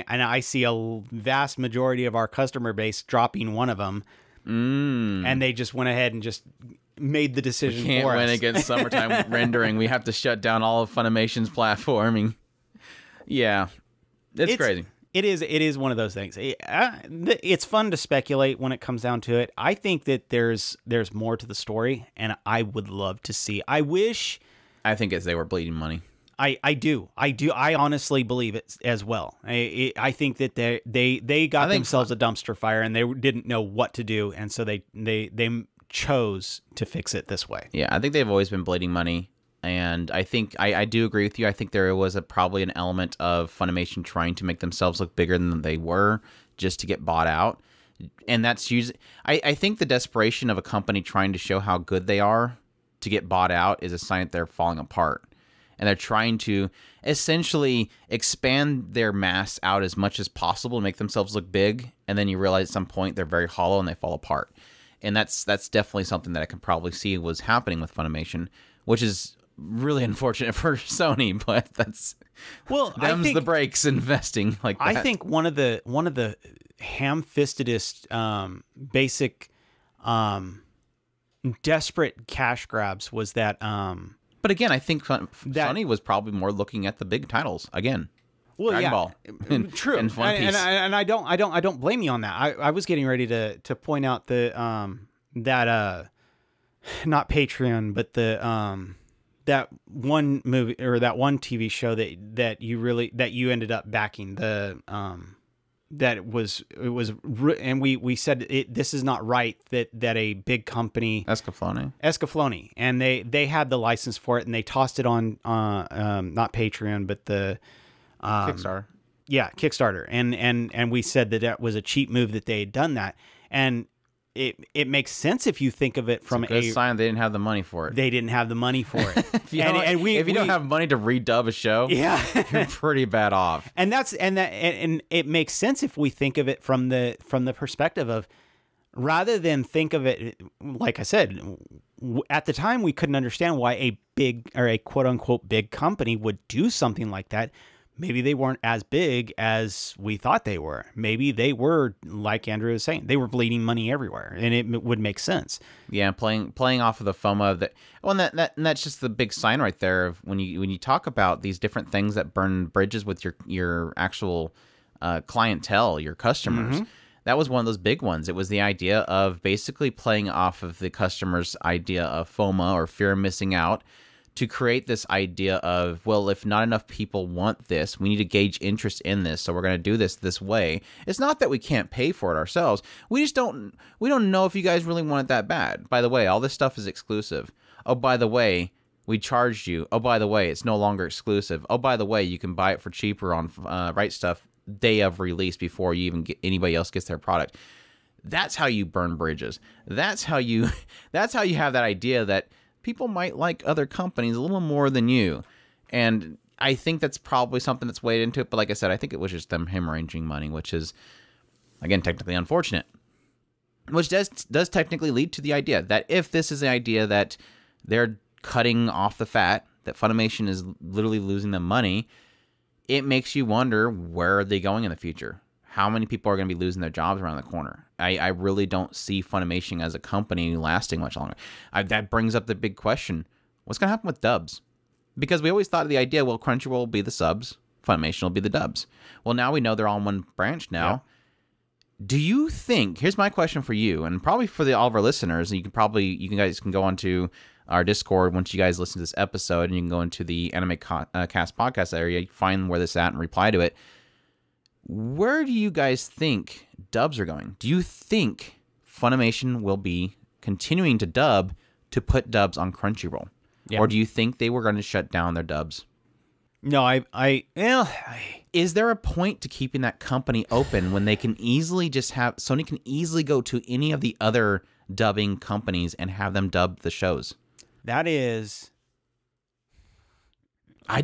And I see a vast majority of our customer base dropping one of them, and they just went ahead and just made the decision. We can't win against summertime rendering. We have to shut down all of Funimation's platforming. Yeah, it's crazy. It is one of those things. It's fun to speculate when it comes down to it. I think that there's more to the story, and I would love to see. I think as they were bleeding money. I do. I honestly believe it as well. I think that they got themselves a dumpster fire, and they didn't know what to do, and so they chose to fix it this way. Yeah, I think they've always been bleeding money. And I think I do agree with you. I think there was probably an element of Funimation trying to make themselves look bigger than they were just to get bought out. And that's usually... I think the desperation of a company trying to show how good they are to get bought out is a sign that they're falling apart. And they're trying to essentially expand their mass out as much as possible and make themselves look big. And then you realize at some point they're very hollow and they fall apart. And that's definitely something that I can probably see was happening with Funimation, which is... really unfortunate for Sony, but that's them's the breaks investing like that. I think one of the ham-fistedest basic desperate cash grabs was that but again, I think Sony was probably more looking at the big titles again. Well, Dragon Ball. True. And One Piece. And I don't blame you on that. I was getting ready to point out the that not Patreon, but the that one movie or that one TV show that you ended up backing, the and we said this is not right that a big company Escaflowne, and they had the license for it, and they tossed it on not Patreon but the Kickstarter. Yeah, Kickstarter, and we said that was a cheap move that they had done that, and it makes sense if you think of it from a good sign they didn't have the money for it. They didn't have the money for it. If you don't have money to redub a show, yeah, you're pretty bad off. And it makes sense if we think of it from the perspective of, rather than think of it, like I said, at the time we couldn't understand why a big or a quote unquote big company would do something like that. Maybe they weren't as big as we thought they were. Maybe they were, like Andrew was saying, they were bleeding money everywhere, and it would make sense. Yeah, playing off of the FOMO of that. Well, and that's just the big sign right there of when you talk about these different things that burn bridges with your actual clientele, your customers. That was one of those big ones. It was the idea of basically playing off of the customer's idea of FOMO, or fear of missing out, to create this idea of, well, if not enough people want this, we need to gauge interest in this, so we're going to do this way. It's not that we can't pay for it ourselves. We don't know if you guys really want it that bad. By the way, all this stuff is exclusive. Oh, by the way, we charged you. Oh, by the way, it's no longer exclusive. Oh, by the way, you can buy it for cheaper on Right Stuff day of release before you even get anybody else gets their product. That's how you burn bridges. That's how you have that idea that people might like other companies a little more than you. And I think that's probably something that's weighed into it. But like I said, I think it was just them hemorrhaging money, which is, again, technically unfortunate. Which does technically lead to the idea that if this is the idea that they're cutting off the fat, that Funimation is literally losing them money, it makes you wonder, where are they going in the future? How many people are going to be losing their jobs around the corner? I really don't see Funimation as a company lasting much longer. That brings up the big question. What's going to happen with dubs? Because we always thought of the idea, well, Crunchyroll will be the subs, Funimation will be the dubs. Well, now we know they're all in one branch now. Yeah. Do you think, here's my question for you, and probably for all of our listeners, and you guys can go onto our Discord once you guys listen to this episode, and you can go into the Animecast podcast area, find where this is at, and reply to it. Where do you guys think dubs are going? Do you think Funimation will be continuing to dub to put dubs on Crunchyroll? Yeah. Or do you think they were going to shut down their dubs? No, Is there a point to keeping that company open when they can easily just have, Sony can easily go to any of the other dubbing companies and have them dub the shows? That is... I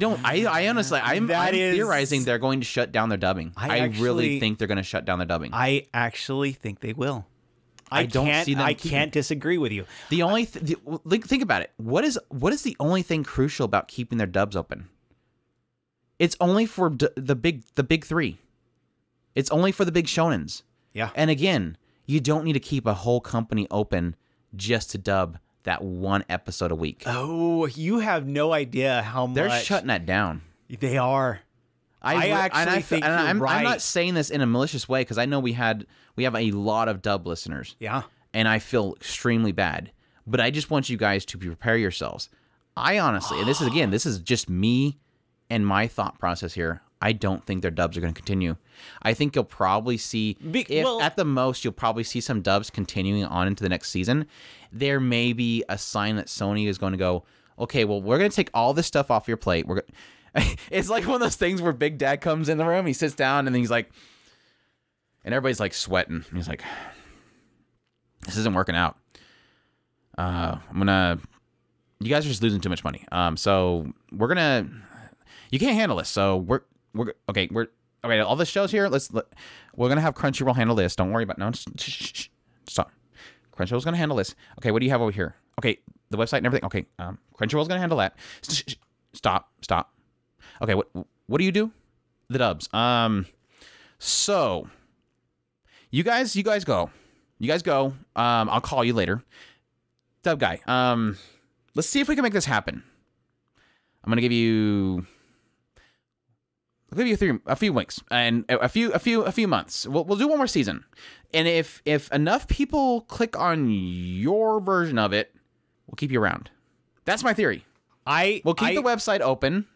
honestly, I'm theorizing they're going to shut down their dubbing. I really think they're going to shut down their dubbing. I actually think they will. I can't disagree with you. The only think about it. What is the only thing crucial about keeping their dubs open? It's only for the big three. It's only for the big shonens. Yeah. And again, you don't need to keep a whole company open just to dub that one episode a week. Oh, you have no idea how much they're shutting that down. They are. I think you're right. I'm not saying this in a malicious way, because I know we have a lot of dub listeners. Yeah. And I feel extremely bad. But I just want you guys to prepare yourselves. I honestly, and this is just me and my thought process here, I don't think their dubs are going to continue. I think you'll probably see, at the most, you'll probably see some dubs continuing on into the next season. There may be a sign that Sony is going to go, okay, well, we're going to take all this stuff off your plate. It's like one of those things where Big Dad comes in the room, he sits down, and then he's like, and everybody's like sweating. And he's like, this isn't working out. You guys are just losing too much money. So you can't handle this. So okay. All the shows here. We're gonna have Crunchyroll handle this. Don't worry about stop. Crunchyroll's gonna handle this. Okay, what do you have over here? Okay, the website and everything. Okay, Crunchyroll's gonna handle that. Stop. Okay, what do you do? The dubs. So you guys go. I'll call you later. Dub guy. Let's see if we can make this happen. I'm gonna give you. I'll give you a few weeks and a few months. We'll do one more season, and if enough people click on your version of it, we'll keep you around. That's my theory. We'll keep the website open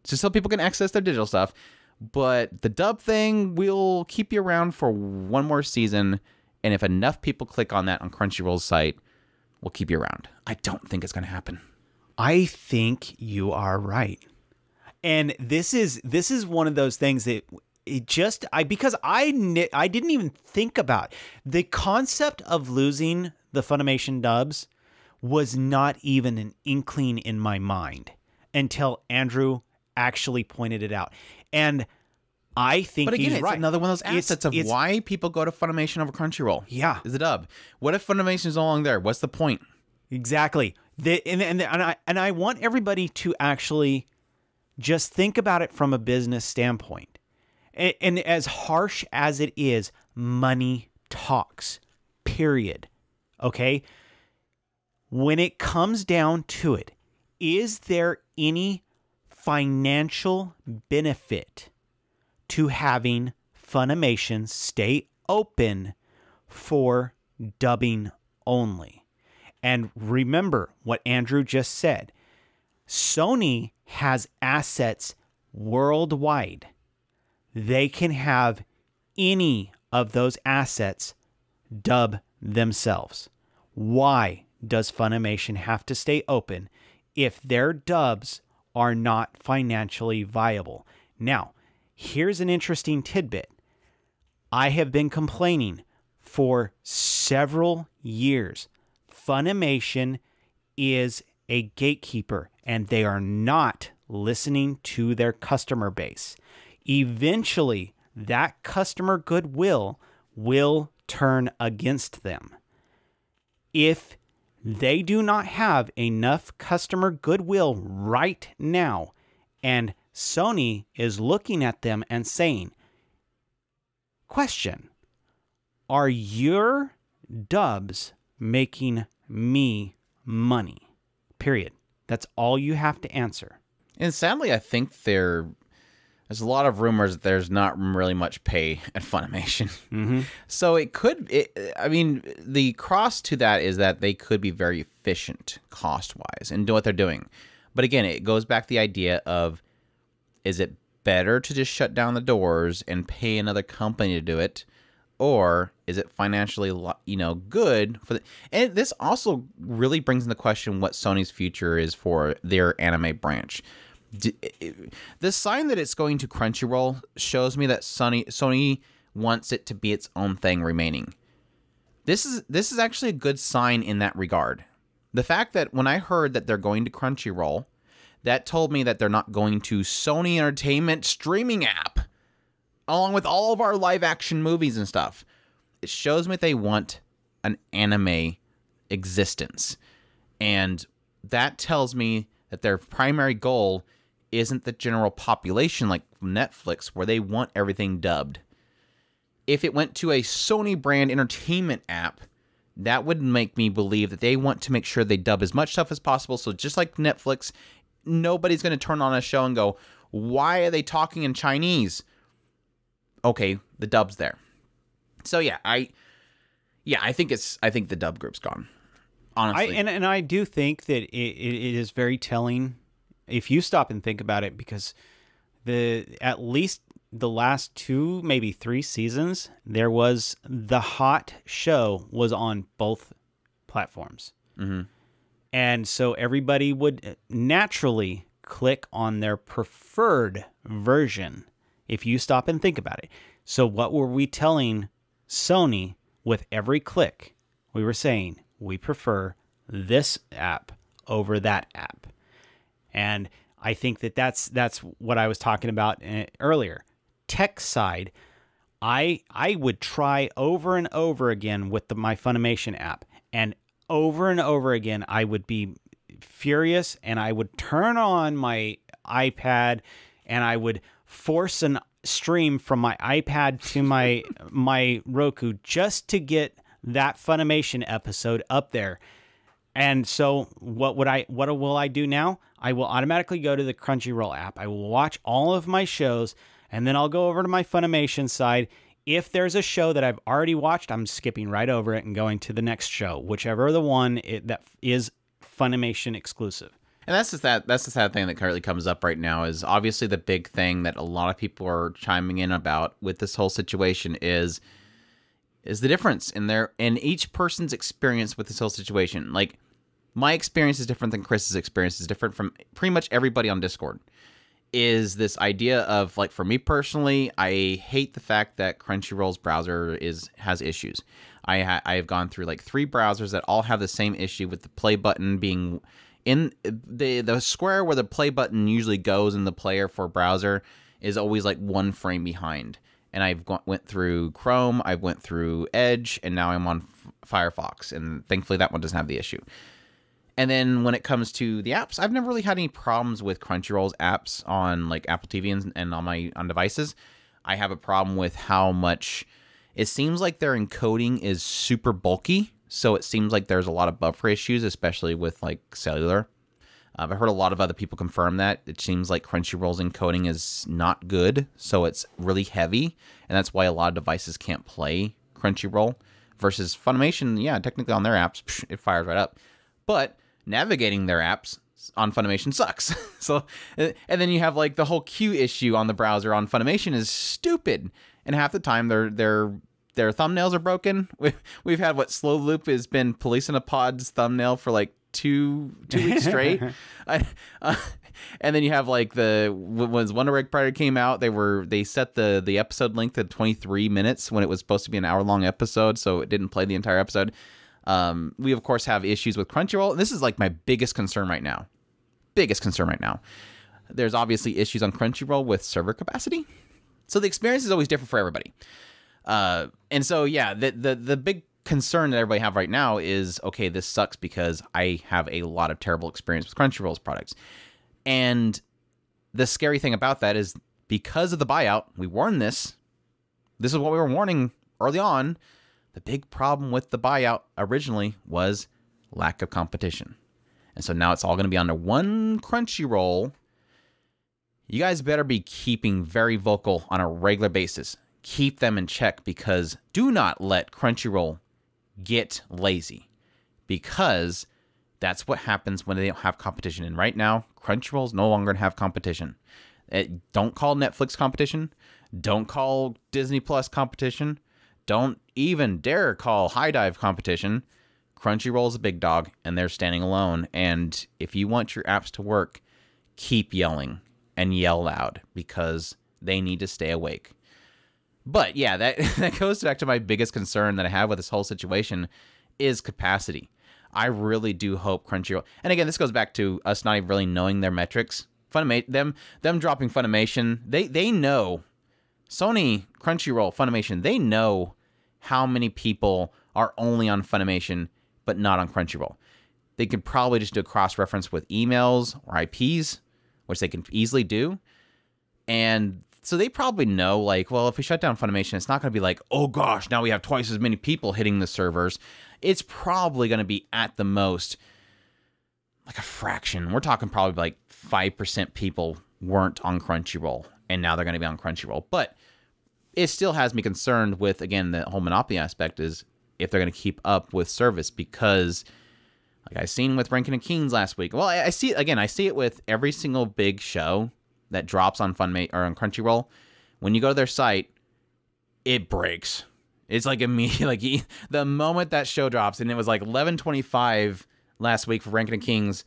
just so people can access their digital stuff, but the dub thing, we'll keep you around for one more season, and if enough people click on that on Crunchyroll's site, we'll keep you around. I don't think it's going to happen. I think you are right. And this is one of those things that because I didn't even think about the concept of losing the Funimation dubs was not even an inkling in my mind until Andrew actually pointed it out. And I think he's right. It's another one of those assets of why people go to Funimation over Crunchyroll. Yeah. Is the dub. What if Funimation is no longer there? What's the point? Exactly. And I want everybody to actually just think about it from a business standpoint. And as harsh as it is, money talks, period. Okay? When it comes down to it, is there any financial benefit to having Funimation stay open for dubbing only. And remember what Andrew just said. Sony has assets worldwide. They can have any of those assets dub themselves. Why does Funimation have to stay open if their dubs are not financially viable? Now, here's an interesting tidbit. I have been complaining for several years. Funimation is a gatekeeper, and they are not listening to their customer base. Eventually, that customer goodwill will turn against them. If they do not have enough customer goodwill right now, and Sony is looking at them and saying, question, are your dubs making me money? Period. That's all you have to answer. And sadly, I think there's a lot of rumors that there's not really much pay at Funimation. Mm-hmm. So the cross to that is that they could be very efficient cost-wise and do what they're doing. But again, it goes back to the idea of, is it better to just shut down the doors and pay another company to do it? Or is it financially, good for and this also really brings into question what Sony's future is for their anime branch. The sign that it's going to Crunchyroll shows me that Sony wants it to be its own thing remaining. This is actually a good sign in that regard. The fact that when I heard that they're going to Crunchyroll, that told me that they're not going to Sony Entertainment streaming app, along with all of our live action movies and stuff. It shows me that they want an anime existence. And that tells me that their primary goal isn't the general population like Netflix, where they want everything dubbed. If it went to a Sony brand entertainment app, that would make me believe that they want to make sure they dub as much stuff as possible. So just like Netflix, nobody's going to turn on a show and go, why are they talking in Chinese? Okay, the dub's there. So I think the dub group's gone. Honestly. And I do think that it is very telling if you stop and think about it, because at least the last 2, maybe 3 seasons, there was the hot show was on both platforms. Mm-hmm. And so everybody would naturally click on their preferred version if you stop and think about it. So what were we telling Sony with every click? We were saying, we prefer this app over that app. And I think that that's what I was talking about earlier. Tech side, I would try over and over again with my Funimation app. And over again, I would be furious, and I would turn on my iPad, and I would force an stream from my iPad to my Roku just to get that Funimation episode up there. And so what will I do now? I will automatically go to the Crunchyroll app. I will watch all of my shows, and then I'll go over to my Funimation side. If there's a show that I've already watched, I'm skipping right over it and going to the next show, whichever the one that is Funimation exclusive. And that's the sad thing that currently comes up right now is obviously the big thing that a lot of people are chiming in about with this whole situation is the difference in each person's experience with this whole situation. Like, my experience is different than Chris's experience, is different from pretty much everybody on Discord. Is this idea of, like, for me personally, I hate the fact that Crunchyroll's browser has issues. I have gone through like 3 browsers that all have the same issue with the play button being in the square where the play button usually goes in the player for browser is always like 1 frame behind. And I've went through Chrome, I've went through Edge, and now I'm on Firefox, and thankfully that one doesn't have the issue. And then when it comes to the apps, I've never really had any problems with Crunchyroll's apps on like Apple TV and on devices. I have a problem with how much it seems like their encoding is super bulky. So it seems like there's a lot of buffer issues, especially with like cellular. I've heard a lot of other people confirm that. It seems like Crunchyroll's encoding is not good, so it's really heavy, and that's why a lot of devices can't play Crunchyroll. Versus Funimation, yeah, technically on their apps, it fires right up. But navigating their apps on Funimation sucks. So, and then you have like the whole queue issue on the browser on Funimation is stupid, and half the time their thumbnails are broken. We've had what Slow Loop has been Police in a Pod's thumbnail for like two weeks straight. And then you have like when Wonder Egg Predator came out, they set the episode length to 23 minutes when it was supposed to be an hour-long episode, so it didn't play the entire episode. We of course have issues with Crunchyroll, and this is like my biggest concern right now. There's obviously issues on Crunchyroll with server capacity, so the experience is always different for everybody. And so yeah, the big concern that everybody have right now is, okay, this sucks because I have a lot of terrible experience with Crunchyroll's products. And the scary thing about that is because of the buyout, we warned this. This is what we were warning early on. The big problem with the buyout originally was lack of competition. And so now it's all going to be under one Crunchyroll. You guys better be keeping very vocal on a regular basis. Keep them in check, because do not let Crunchyroll get lazy, because that's what happens when they don't have competition. And right now, Crunchyroll's no longer going to have competition. Don't call Netflix competition. Don't call Disney Plus competition. Don't even dare call High Dive competition. Crunchyroll's a big dog, and they're standing alone. And if you want your apps to work, keep yelling and yell loud, because they need to stay awake. But yeah, that goes back to my biggest concern that I have with this whole situation is capacity. I really do hope Crunchyroll, and again, this goes back to us not even really knowing their metrics. Them dropping Funimation, they know, Sony, Crunchyroll, Funimation, they know how many people are only on Funimation but not on Crunchyroll. They could probably just do a cross-reference with emails or IPs, which they can easily do. And so they probably know, like, well, if we shut down Funimation, it's not going to be like, oh gosh, now we have twice as many people hitting the servers. It's probably going to be at the most like a fraction. We're talking probably like 5% people weren't on Crunchyroll, and now they're going to be on Crunchyroll. But it still has me concerned with, again, the whole monopoly aspect is if they're going to keep up with service, because like I seen with Rankin and Kings last week. Well, I see it with every single big show that drops on Funimation or on Crunchyroll. When you go to their site, it breaks. It's like immediately, like the moment that show drops, and it was like 11:25 last week for Rankin and Kings,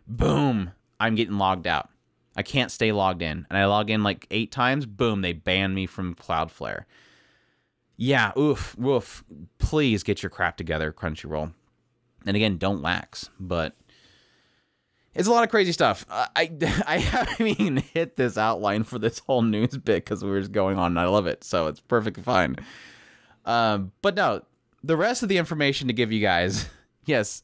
boom, I'm getting logged out. I can't stay logged in, and I log in like 8 times, boom, they ban me from Cloudflare. Yeah, oof. Please get your crap together, Crunchyroll. And again, don't lax, but it's a lot of crazy stuff. I haven't even hit this outline for this whole news bit because we were just going on, and I love it, so it's perfectly fine. But no, the rest of the information to give you guys, yes,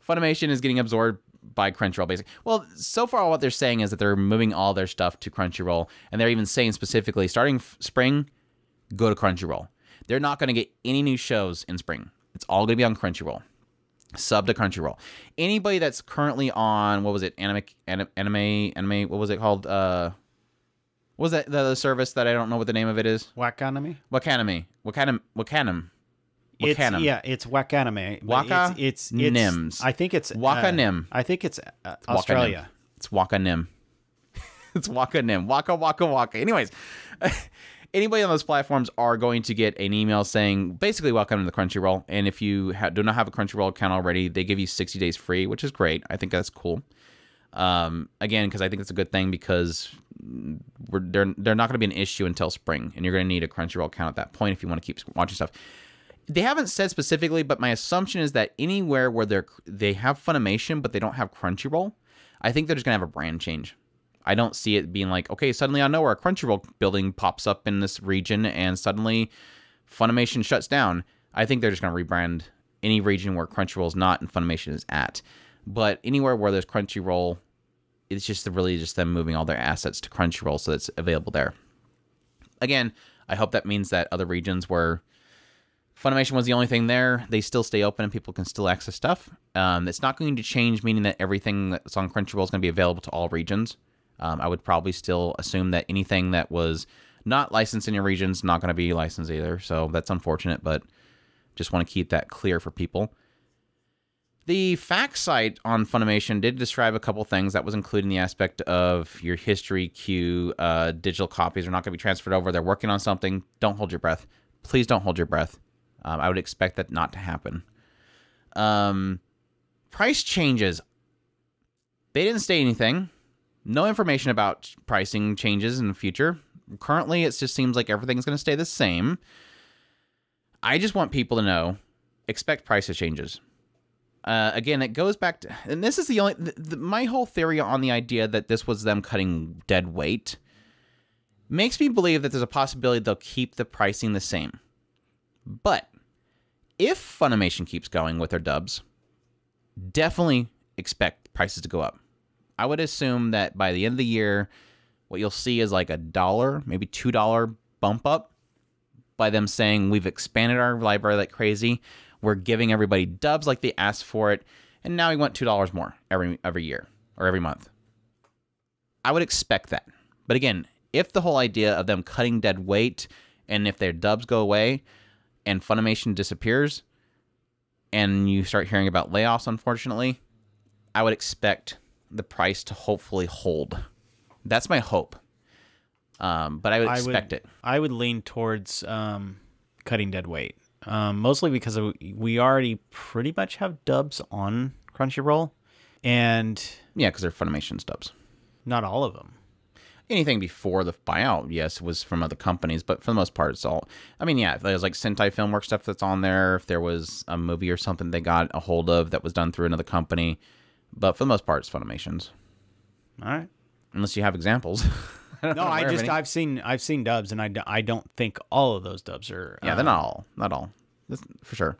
Funimation is getting absorbed by Crunchyroll, basically. Well, so far what they're saying is that they're moving all their stuff to Crunchyroll, and they're even saying specifically, starting spring, go to Crunchyroll. They're not going to get any new shows in spring. It's all going to be on Crunchyroll. Sub to Crunchyroll. Anybody that's currently on, what was it, anime, what was it called? What was that the service that I don't know what the name of it is? Wakaname? Wakaname. It's Wakaname. Waka It's Nims. I think it's Wakanim. I think it's Australia. It's Wakanim. It's Wakanim. Waka. Anyways, anybody on those platforms are going to get an email saying, basically, welcome to the Crunchyroll. And if you do not have a Crunchyroll account already, they give you 60 days free, which is great. I think that's cool. Again, because I think it's a good thing, because they're not going to be an issue until spring, and you're going to need a Crunchyroll account at that point if you want to keep watching stuff. They haven't said specifically, but my assumption is that anywhere where they have Funimation but they don't have Crunchyroll, I think they're just going to have a brand change. I don't see it being like, okay, suddenly out of nowhere, a Crunchyroll building pops up in this region and suddenly Funimation shuts down. I think they're just going to rebrand any region where Crunchyroll is not and Funimation is at. But anywhere where there's Crunchyroll, it's just really just them moving all their assets to Crunchyroll so it's available there. Again, I hope that means that other regions where Funimation was the only thing there. They still stay open and people can still access stuff. It's not going to change, meaning that everything that's on Crunchyroll is going to be available to all regions. I would probably still assume that anything that was not licensed in your region is not going to be licensed either. So that's unfortunate, but just want to keep that clear for people. The fact site on Funimation did describe a couple things that was including the aspect of your history queue. Digital copies are not going to be transferred over. They're working on something. Don't hold your breath. Please don't hold your breath. I would expect that not to happen. Price changes. They didn't state anything. No information about pricing changes in the future. Currently, it just seems like everything's going to stay the same. I just want people to know, expect price changes. Again, it goes back to, and this is the only, my whole theory on the idea that this was them cutting dead weight makes me believe that there's a possibility they'll keep the pricing the same. But if Funimation keeps going with their dubs, definitely expect prices to go up. I would assume that by the end of the year, what you'll see is like $1, maybe $2 bump up by them saying we've expanded our library like crazy. We're giving everybody dubs like they asked for it, and now we want $2 more every year or every month. I would expect that. But again, if the whole idea of them cutting dead weight and if their dubs go away and Funimation disappears and you start hearing about layoffs, unfortunately, I would expect the price to hopefully hold. That's my hope. But I would expect it. I would lean towards cutting dead weight. Mostly because we already pretty much have dubs on Crunchyroll. And yeah, because they're Funimation's dubs. Not all of them. Anything before the buyout, yes, was from other companies, but for the most part, it's all... I mean, yeah, there's like Sentai Filmworks stuff that's on there. If there was a movie or something they got a hold of that was done through another company. But for the most part, it's Funimation's. All right. Unless you have examples. No, I've seen dubs, and I don't think all of those dubs are. Yeah, they're not all. That's for sure.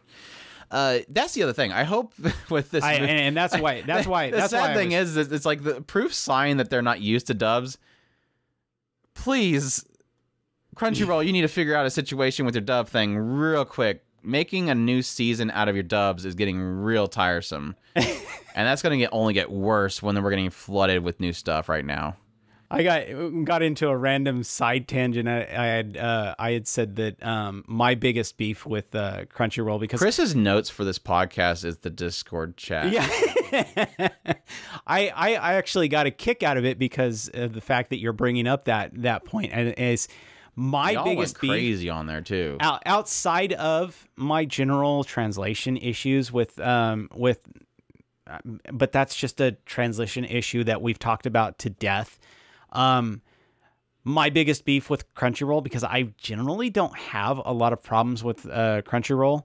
That's the other thing. I hope with this, and that's why. The sad thing is, it's like the proof sign that they're not used to dubs. Please, Crunchyroll, you need to figure out a situation with your dub thing real quick. Making a new season out of your dubs is getting real tiresome, and that's going to only get worse when we're getting flooded with new stuff right now. I got into a random side tangent. I had said that my biggest beef with Crunchyroll, because Chris's notes for this podcast is the Discord chat. Yeah, I actually got a kick out of it because of the fact that you're bringing up that point, and is my Y'all biggest went beef crazy on there too. Outside of my general translation issues with but that's just a translation issue that we've talked about to death. My biggest beef with Crunchyroll, because I generally don't have a lot of problems with Crunchyroll,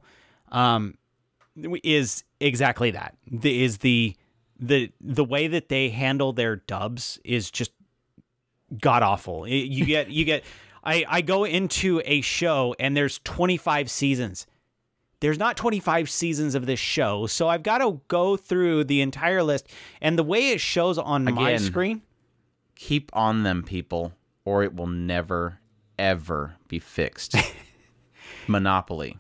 is exactly that. The way that they handle their dubs is just god awful. You get I go into a show and there's 25 seasons. There's not 25 seasons of this show, so I've got to go through the entire list, and the way it shows on my screen. Keep on them, people, or it will never, ever be fixed. Monopoly.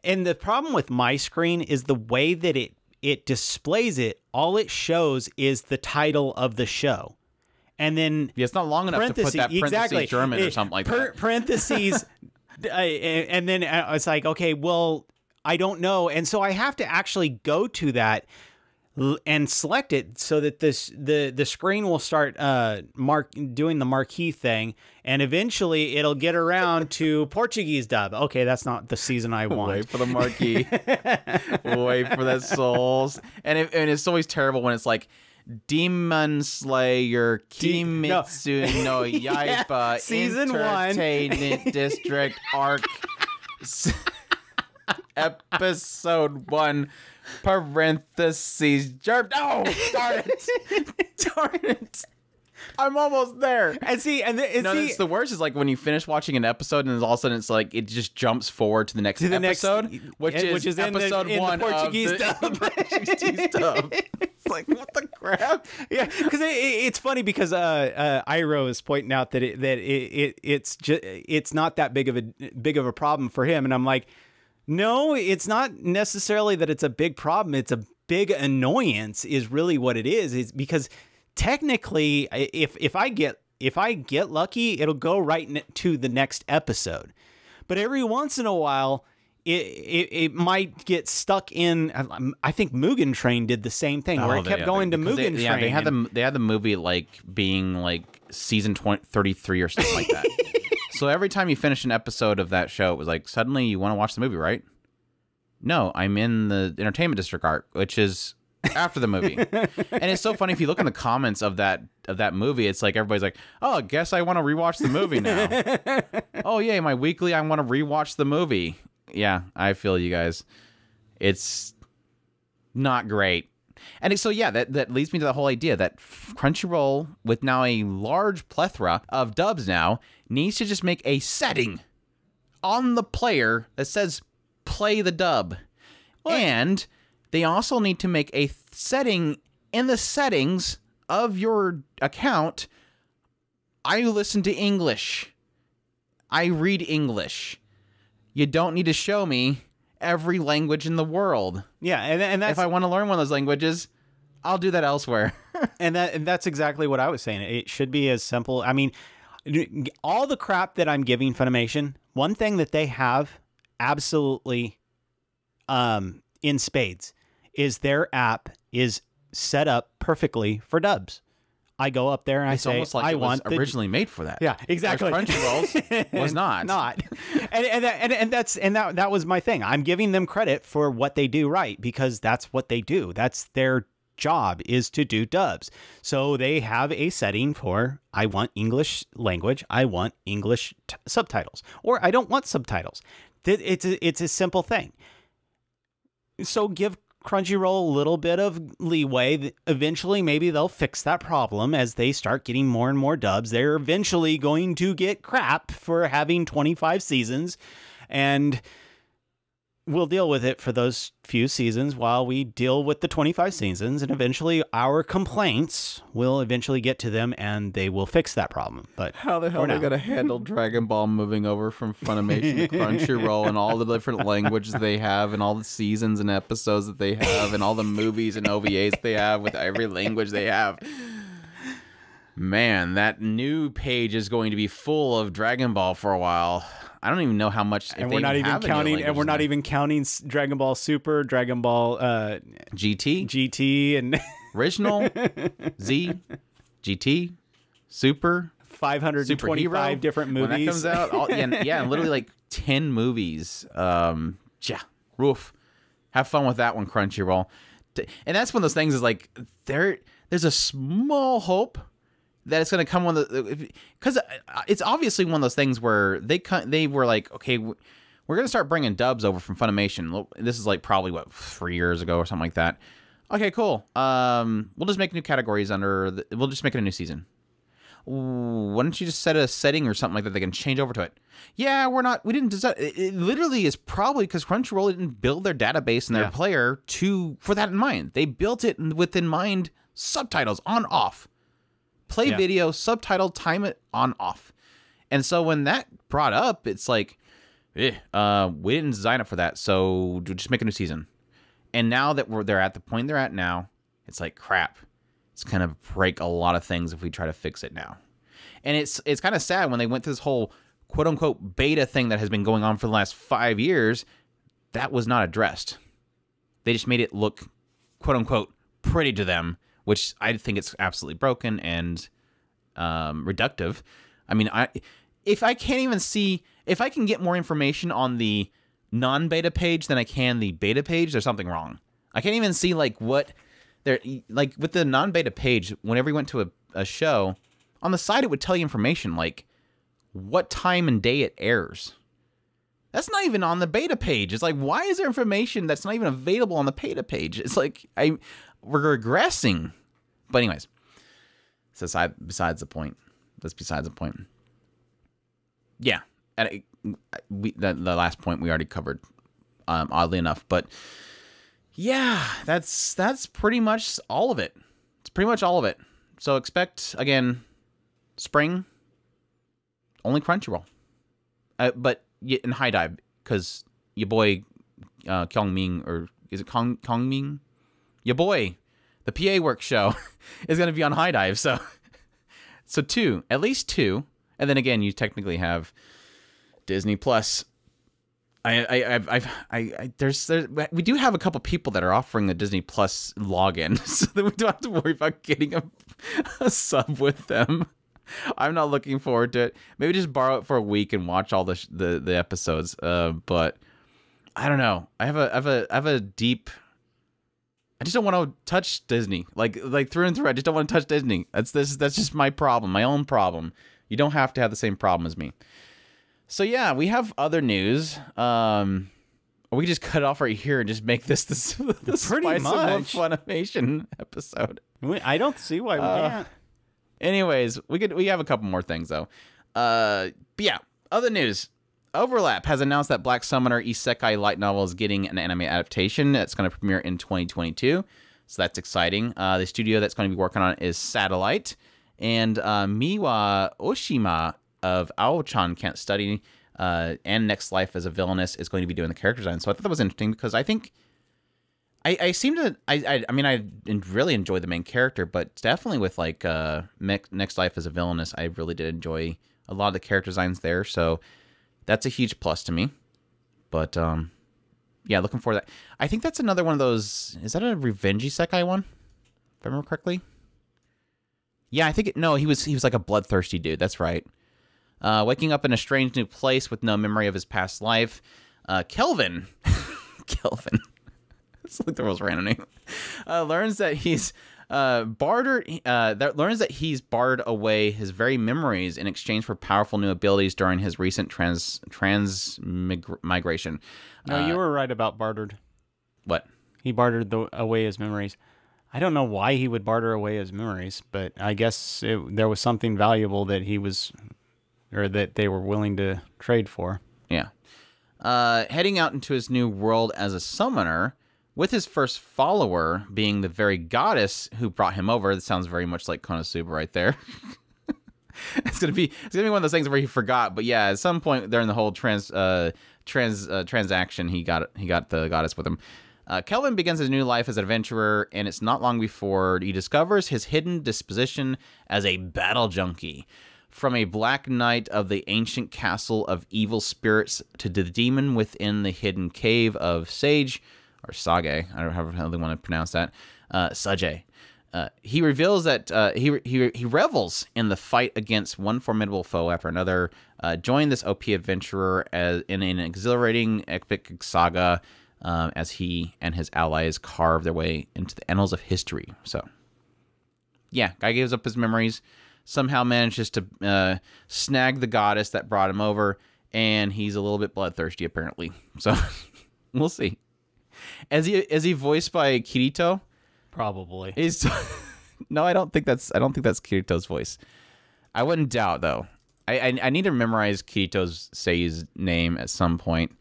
And the problem with my screen is the way that it displays it. All it shows is the title of the show. And then... Yeah, it's not long enough to put that parentheses German or something like that. Parentheses... and then it's like, okay, well, I don't know. And so I have to actually go to that and select it so that the screen will start doing the marquee thing, and eventually it'll get around to Portuguese dub. Okay, that's not the season I want. Wait for the marquee. Wait for the souls. And it's always terrible when it's like Demon Slayer Kimetsu no Yaiba Season Entertainment 1 District Arc Episode 1 parentheses Darn it. I'm almost there. And see, it's the worst is like when you finish watching an episode and all of a sudden it's like it just jumps forward to the next episode, which is episode 1 Portuguese of the Portuguese dub. It's like, what the crap? Yeah, because it's funny because Iro is pointing out that it's not that big of a problem for him, and I'm like, no, it's not necessarily that it's a big problem. It's a big annoyance, is really what it is. Is because technically, if I get lucky, it'll go right to the next episode, but every once in a while, it might get stuck in. I think Mugen Train did the same thing, where it kept going to Mugen Train. Yeah, they had the movie like being like season 33 or something like that. So every time you finish an episode of that show, it was like, suddenly you want to watch the movie, right? No, I'm in the Entertainment District arc, which is after the movie. And it's so funny, if you look in the comments of that movie, it's like everybody's like, oh, I guess I want to rewatch the movie now. Oh, yay, my weekly, I want to rewatch the movie. Yeah, I feel you guys. It's not great. And so, yeah, that leads me to the whole idea that Crunchyroll, with now a large plethora of dubs now, needs to just make a setting on the player that says play the dub. What? And they also need to make a setting in the settings of your account. I listen to English. I read English. You don't need to show me every language in the world. Yeah, and that's, if I want to learn one of those languages, I'll do that elsewhere. and that's exactly what I was saying. It should be as simple. I mean, all the crap that I'm giving Funimation, one thing that they have absolutely in spades is their app is set up perfectly for dubs. I go up there and I say, almost like I it was want originally made for that. Yeah, exactly. Crunchyroll's was not. And that was my thing. I'm giving them credit for what they do right, because that's what they do. That's their job, is to do dubs. So they have a setting for, I want English language, I want English subtitles, or I don't want subtitles. It's a simple thing. So give Crunchyroll a little bit of leeway. Eventually, maybe they'll fix that problem as they start getting more and more dubs. They're eventually going to get crap for having 25 seasons, and we'll deal with it for those few seasons while we deal with the 25 seasons, and eventually our complaints will eventually get to them and they will fix that problem. But how the hell are they going to handle Dragon Ball moving over from Funimation to Crunchyroll, and all the different languages they have, and all the seasons and episodes that they have, and all the movies and OVAs they have with every language they have? Man, that new page is going to be full of Dragon Ball for a while. I don't even know how much. And we're not even counting. And we're not even counting Dragon Ball Super, Dragon Ball GT, and original, Z, GT, Super, 525 different movies. When that comes out, and literally like 10 movies. Roof. Have fun with that one, Crunchyroll. And that's one of those things. Is like there's a small hope that it's going to come because it's obviously one of those things where they were like, okay, we're going to start bringing dubs over from Funimation. This is like probably 3 years ago or something like that. Okay, cool. We'll just make new categories we'll just make it a new season. Why don't you just set a setting or something like that they can change over to it? Yeah, we didn't design it. Literally is probably because Crunchyroll didn't build their database and their player for that in mind. They built it with in mind subtitles on off. Play video, subtitle, time it on off. And so when that brought up, it's like, we didn't design it for that, so just make a new season. And now that they're at the point they're at now, it's like, crap. It's kind of break a lot of things if we try to fix it now. And it's kind of sad when they went through this whole quote-unquote beta thing that has been going on for the last 5 years, that was not addressed. They just made it look quote-unquote pretty to them, which I think it's absolutely broken and reductive. I mean, if I can get more information on the non-beta page than I can the beta page, there's something wrong. I can't even see like what they're like with the non-beta page. Whenever you went to a show, on the side it would tell you information like what time and day it airs. That's not even on the beta page. It's like, why is there information that's not even available on the beta page? It's like we're regressing. But anyways, so besides the point. That's besides the point. Yeah, the last point we already covered, oddly enough. But Yeah, that's pretty much all of it. It's pretty much all of it. So expect, again, spring, only Crunchyroll. But in High Dive, because your boy Kyung Ming, or is it Kong Ming? Your boy, the PA Work show, is going to be on High Dive. So two, at least two. And then again, you technically have Disney Plus. We do have a couple people that are offering a Disney Plus login, so that we don't have to worry about getting a sub with them. I'm not looking forward to it. Maybe just borrow it for a week and watch all the episodes. But I don't know. I have a deep. I just don't want to touch Disney, like through and through. I just don't want to touch Disney. That's just my problem, my own problem. You don't have to have the same problem as me. So yeah, we have other news. We just cut off right here and just make this the pretty much Funimation episode. I don't see why we can't. Anyways, we have a couple more things though. But yeah, other news. Overlap has announced that Black Summoner Isekai light novel is getting an anime adaptation. That's going to premiere in 2022. So that's exciting. The studio that's going to be working on it is Satellite. And Miwa Oshima of Ao-chan Can't Study and Next Life as a Villainess is going to be doing the character design. So I thought that was interesting because I think I really enjoyed the main character, but definitely with like Next Life as a Villainess, I really did enjoy a lot of the character designs there. So that's a huge plus to me. But yeah, looking forward to that. I think that's another one of those. Is that a Revenge Isekai one? If I remember correctly. Yeah, I think no, he was like a bloodthirsty dude. That's right. Waking up in a strange new place with no memory of his past life, Kelvin. Kelvin. It's like the most random name. Learns that he's learns that he's bartered away his very memories in exchange for powerful new abilities during his recent migration. No, you were right about bartered. What? He bartered away his memories. I don't know why he would barter away his memories, but I guess there was something valuable that that they were willing to trade for. Yeah. Heading out into his new world as a summoner, with his first follower being the very goddess who brought him over. That sounds very much like Konosuba right there. It's gonna be one of those things where he forgot, but yeah, at some point during the whole transaction, he got the goddess with him. Kelvin begins his new life as an adventurer, and it's not long before he discovers his hidden disposition as a battle junkie. From a black knight of the ancient castle of evil spirits to the demon within the hidden cave of Sage, or Sage, I don't know how they want to pronounce that, Sage. He reveals that he revels in the fight against one formidable foe after another. Join this OP adventurer in an exhilarating epic saga as he and his allies carve their way into the annals of history. So, yeah, guy gives up his memories, somehow manages to snag the goddess that brought him over, and he's a little bit bloodthirsty apparently. So, we'll see. Is he voiced by Kirito? Probably. No, I don't think that's Kirito's voice. I wouldn't doubt though. I need to memorize Kirito's Sei's name at some point.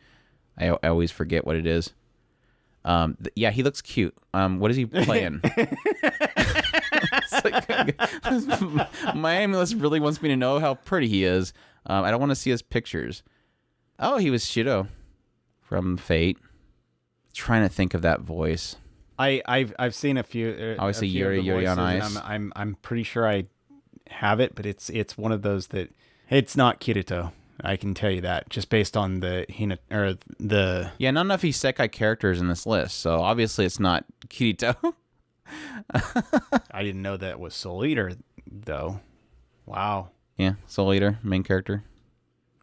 I always forget what it is. Yeah, he looks cute. What is he playing? Miami List really wants me to know how pretty he is. I don't want to see his pictures. Oh, he was Shiro from Fate. Trying to think of that voice. I've seen a few. Obviously, Yuri on Ice. I'm pretty sure I have it, but it's one of those that it's not Kirito. I can tell you that just based on the Yeah, not enough isekai characters in this list, so obviously it's not Kirito. I didn't know that was Soul Eater though. Wow. Yeah, Soul Eater, main character.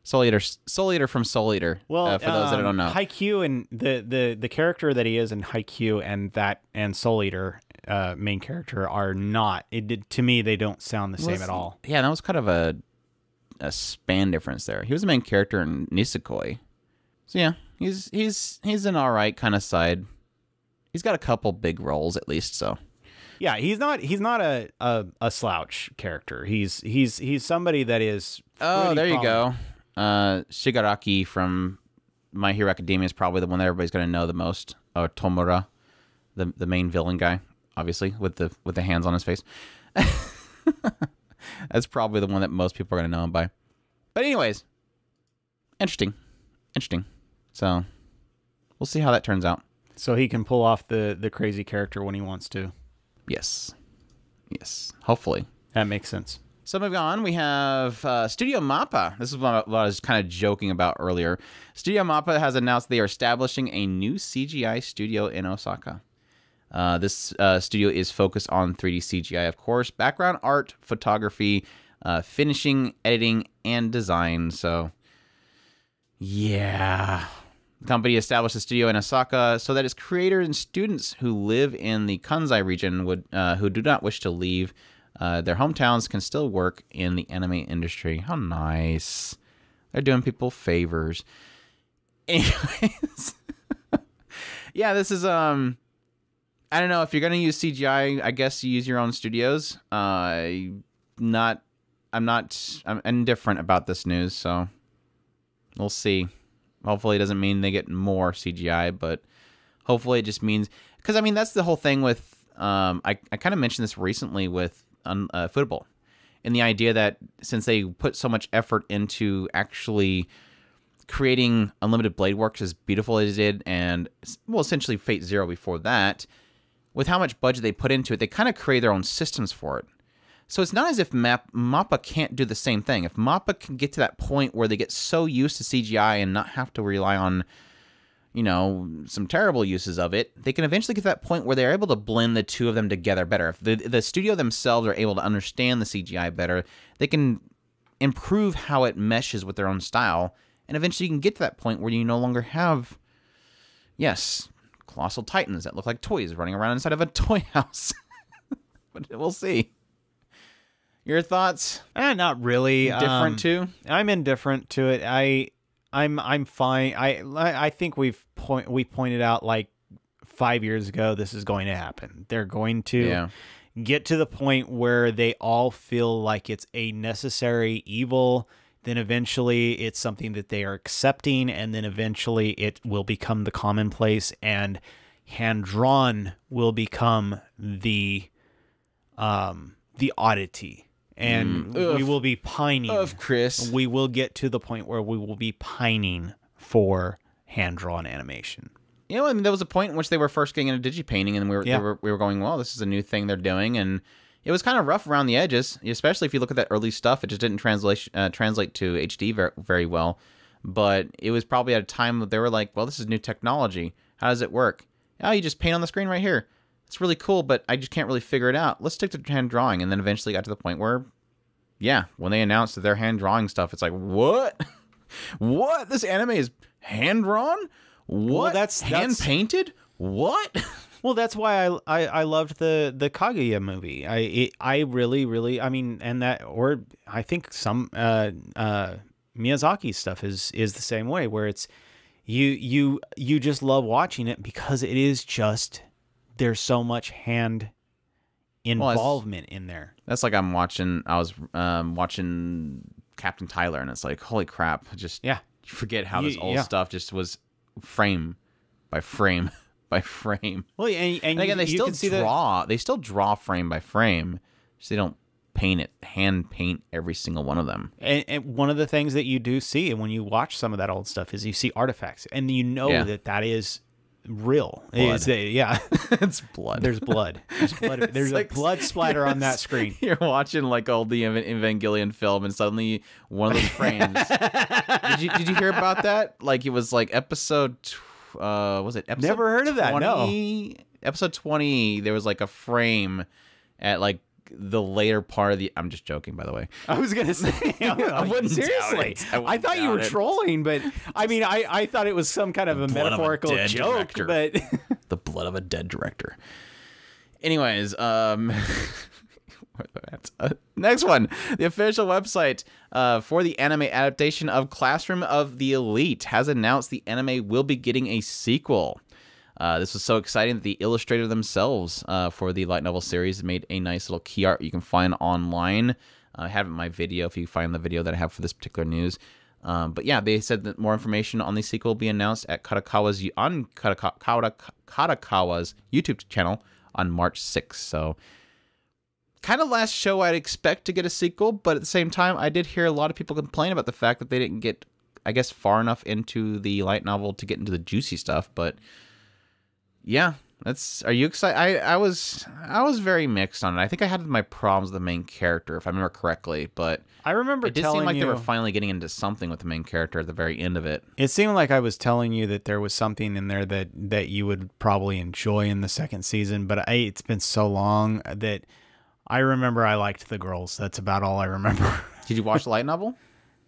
Soul Eater from Soul Eater. Well, for those that don't know, Haikyuu and the character that he is in Haikyuu and Soul Eater main character are not. To me, they don't sound the same at all. Yeah, that was kind of a span difference there. He was the main character in Nisekoi, so yeah, he's an all right kind of side. He's got a couple big roles at least, so. Yeah, he's not a slouch character. He's somebody that is. Oh, there you go. Shigaraki from My Hero Academia is probably the one that everybody's going to know the most. Or Tomura. the main villain guy, obviously with the hands on his face. That's probably the one that most people are gonna know him by. But anyways, interesting. So we'll see how that turns out. So he can pull off the crazy character when he wants to. Yes. Hopefully. That makes sense. So moving on, we have Studio Mappa. This is what I was kind of joking about earlier. Studio Mappa has announced they are establishing a new CGI studio in Osaka. This studio is focused on 3D CGI, of course, background art, photography, finishing, editing, and design. So, yeah. The company established a studio in Osaka so that its creators and students who live in the Kansai region who do not wish to leave their hometowns can still work in the anime industry. How nice. They're doing people favors. Anyways. Yeah, this is I don't know, if you're going to use CGI, I guess you use your own studios. I'm indifferent about this news, so we'll see. Hopefully it doesn't mean they get more CGI, but hopefully it just means, because I mean, that's the whole thing with, I kind of mentioned this recently with Football, and the idea that since they put so much effort into actually creating Unlimited Blade Works as beautiful as it did, and well, essentially Fate Zero before that, with how much budget they put into it, they kind of create their own systems for it. So it's not as if Mappa can't do the same thing. If Mappa can get to that point where they get so used to CGI and not have to rely on, you know, some terrible uses of it, they can eventually get to that point where they're able to blend the two of them together better. If the studio themselves are able to understand the CGI better, they can improve how it meshes with their own style, and eventually you can get to that point where you no longer have, yes, colossal titans that look like toys running around inside of a toy house. But we'll see. Your thoughts? Not really. Different too? I'm indifferent to it. I'm fine. I think we pointed out like 5 years ago this is going to happen. They're going to get to the point where they all feel like it's a necessary evil. Then eventually it's something that they are accepting, and then eventually it will become the commonplace, and hand-drawn will become the oddity. And we will be pining. Chris. We will get to the point where we will be pining for hand-drawn animation. You know, I mean, there was a point in which they were first getting into digipainting, and we were going, well, this is a new thing they're doing, and it was kind of rough around the edges, especially if you look at that early stuff. It just didn't translate to HD very well. But it was probably at a time that they were like, well, this is new technology. How does it work? Oh, you just paint on the screen right here. It's really cool, but I just can't really figure it out. Let's stick to hand drawing. And then eventually got to the point where, yeah, when they announced that they're hand drawing stuff, it's like, what? What? This anime is hand drawn? What? Well, that's hand painted? What? Well, that's why I loved the Kaguya movie. I really, I mean, and that, or I think some Miyazaki stuff is the same way, where it's you just love watching it because it is just, there's so much hand involvement in there. That's like I was watching Captain Tyler, and it's like, holy crap, just you forget how this old stuff just was frame by frame by frame. Well, and again, they still draw frame by frame, so they don't hand paint every single one of them. And one of the things that you do see when you watch some of that old stuff is you see artifacts, and you know that is real. It's blood. There's blood. There's like, a blood splatter on that screen. You're watching like old the Evangelion film, and suddenly one of those frames. Did you hear about that? Like, it was like episode. Was it episode? Never heard of that. 20? No. Episode 20. There was like a frame at like the later part of the. I'm just joking, by the way. I was gonna say. I wouldn't seriously. I thought you were trolling, but I mean, I thought it was some kind of a metaphorical joke. But the blood of a dead director. Anyways, next one, the official website for the anime adaptation of Classroom of the Elite has announced the anime will be getting a sequel. This was so exciting that the illustrator themselves for the light novel series made a nice little key art you can find online. I have it in my video if you find the video that I have for this particular news. But yeah, they said that more information on the sequel will be announced at Kadokawa's YouTube channel on March 6th. So kind of last show I'd expect to get a sequel, but at the same time, I did hear a lot of people complain about the fact that they didn't get, I guess, far enough into the light novel to get into the juicy stuff. But yeah, are you excited? I was very mixed on it. I think I had my problems with the main character, if I remember correctly, but I remember it did seem like they were finally getting into something with the main character at the very end of it. It seemed like I was telling you that there was something in there that you would probably enjoy in the second season, but it's been so long that I remember I liked the girls. That's about all I remember. Did you watch the light novel?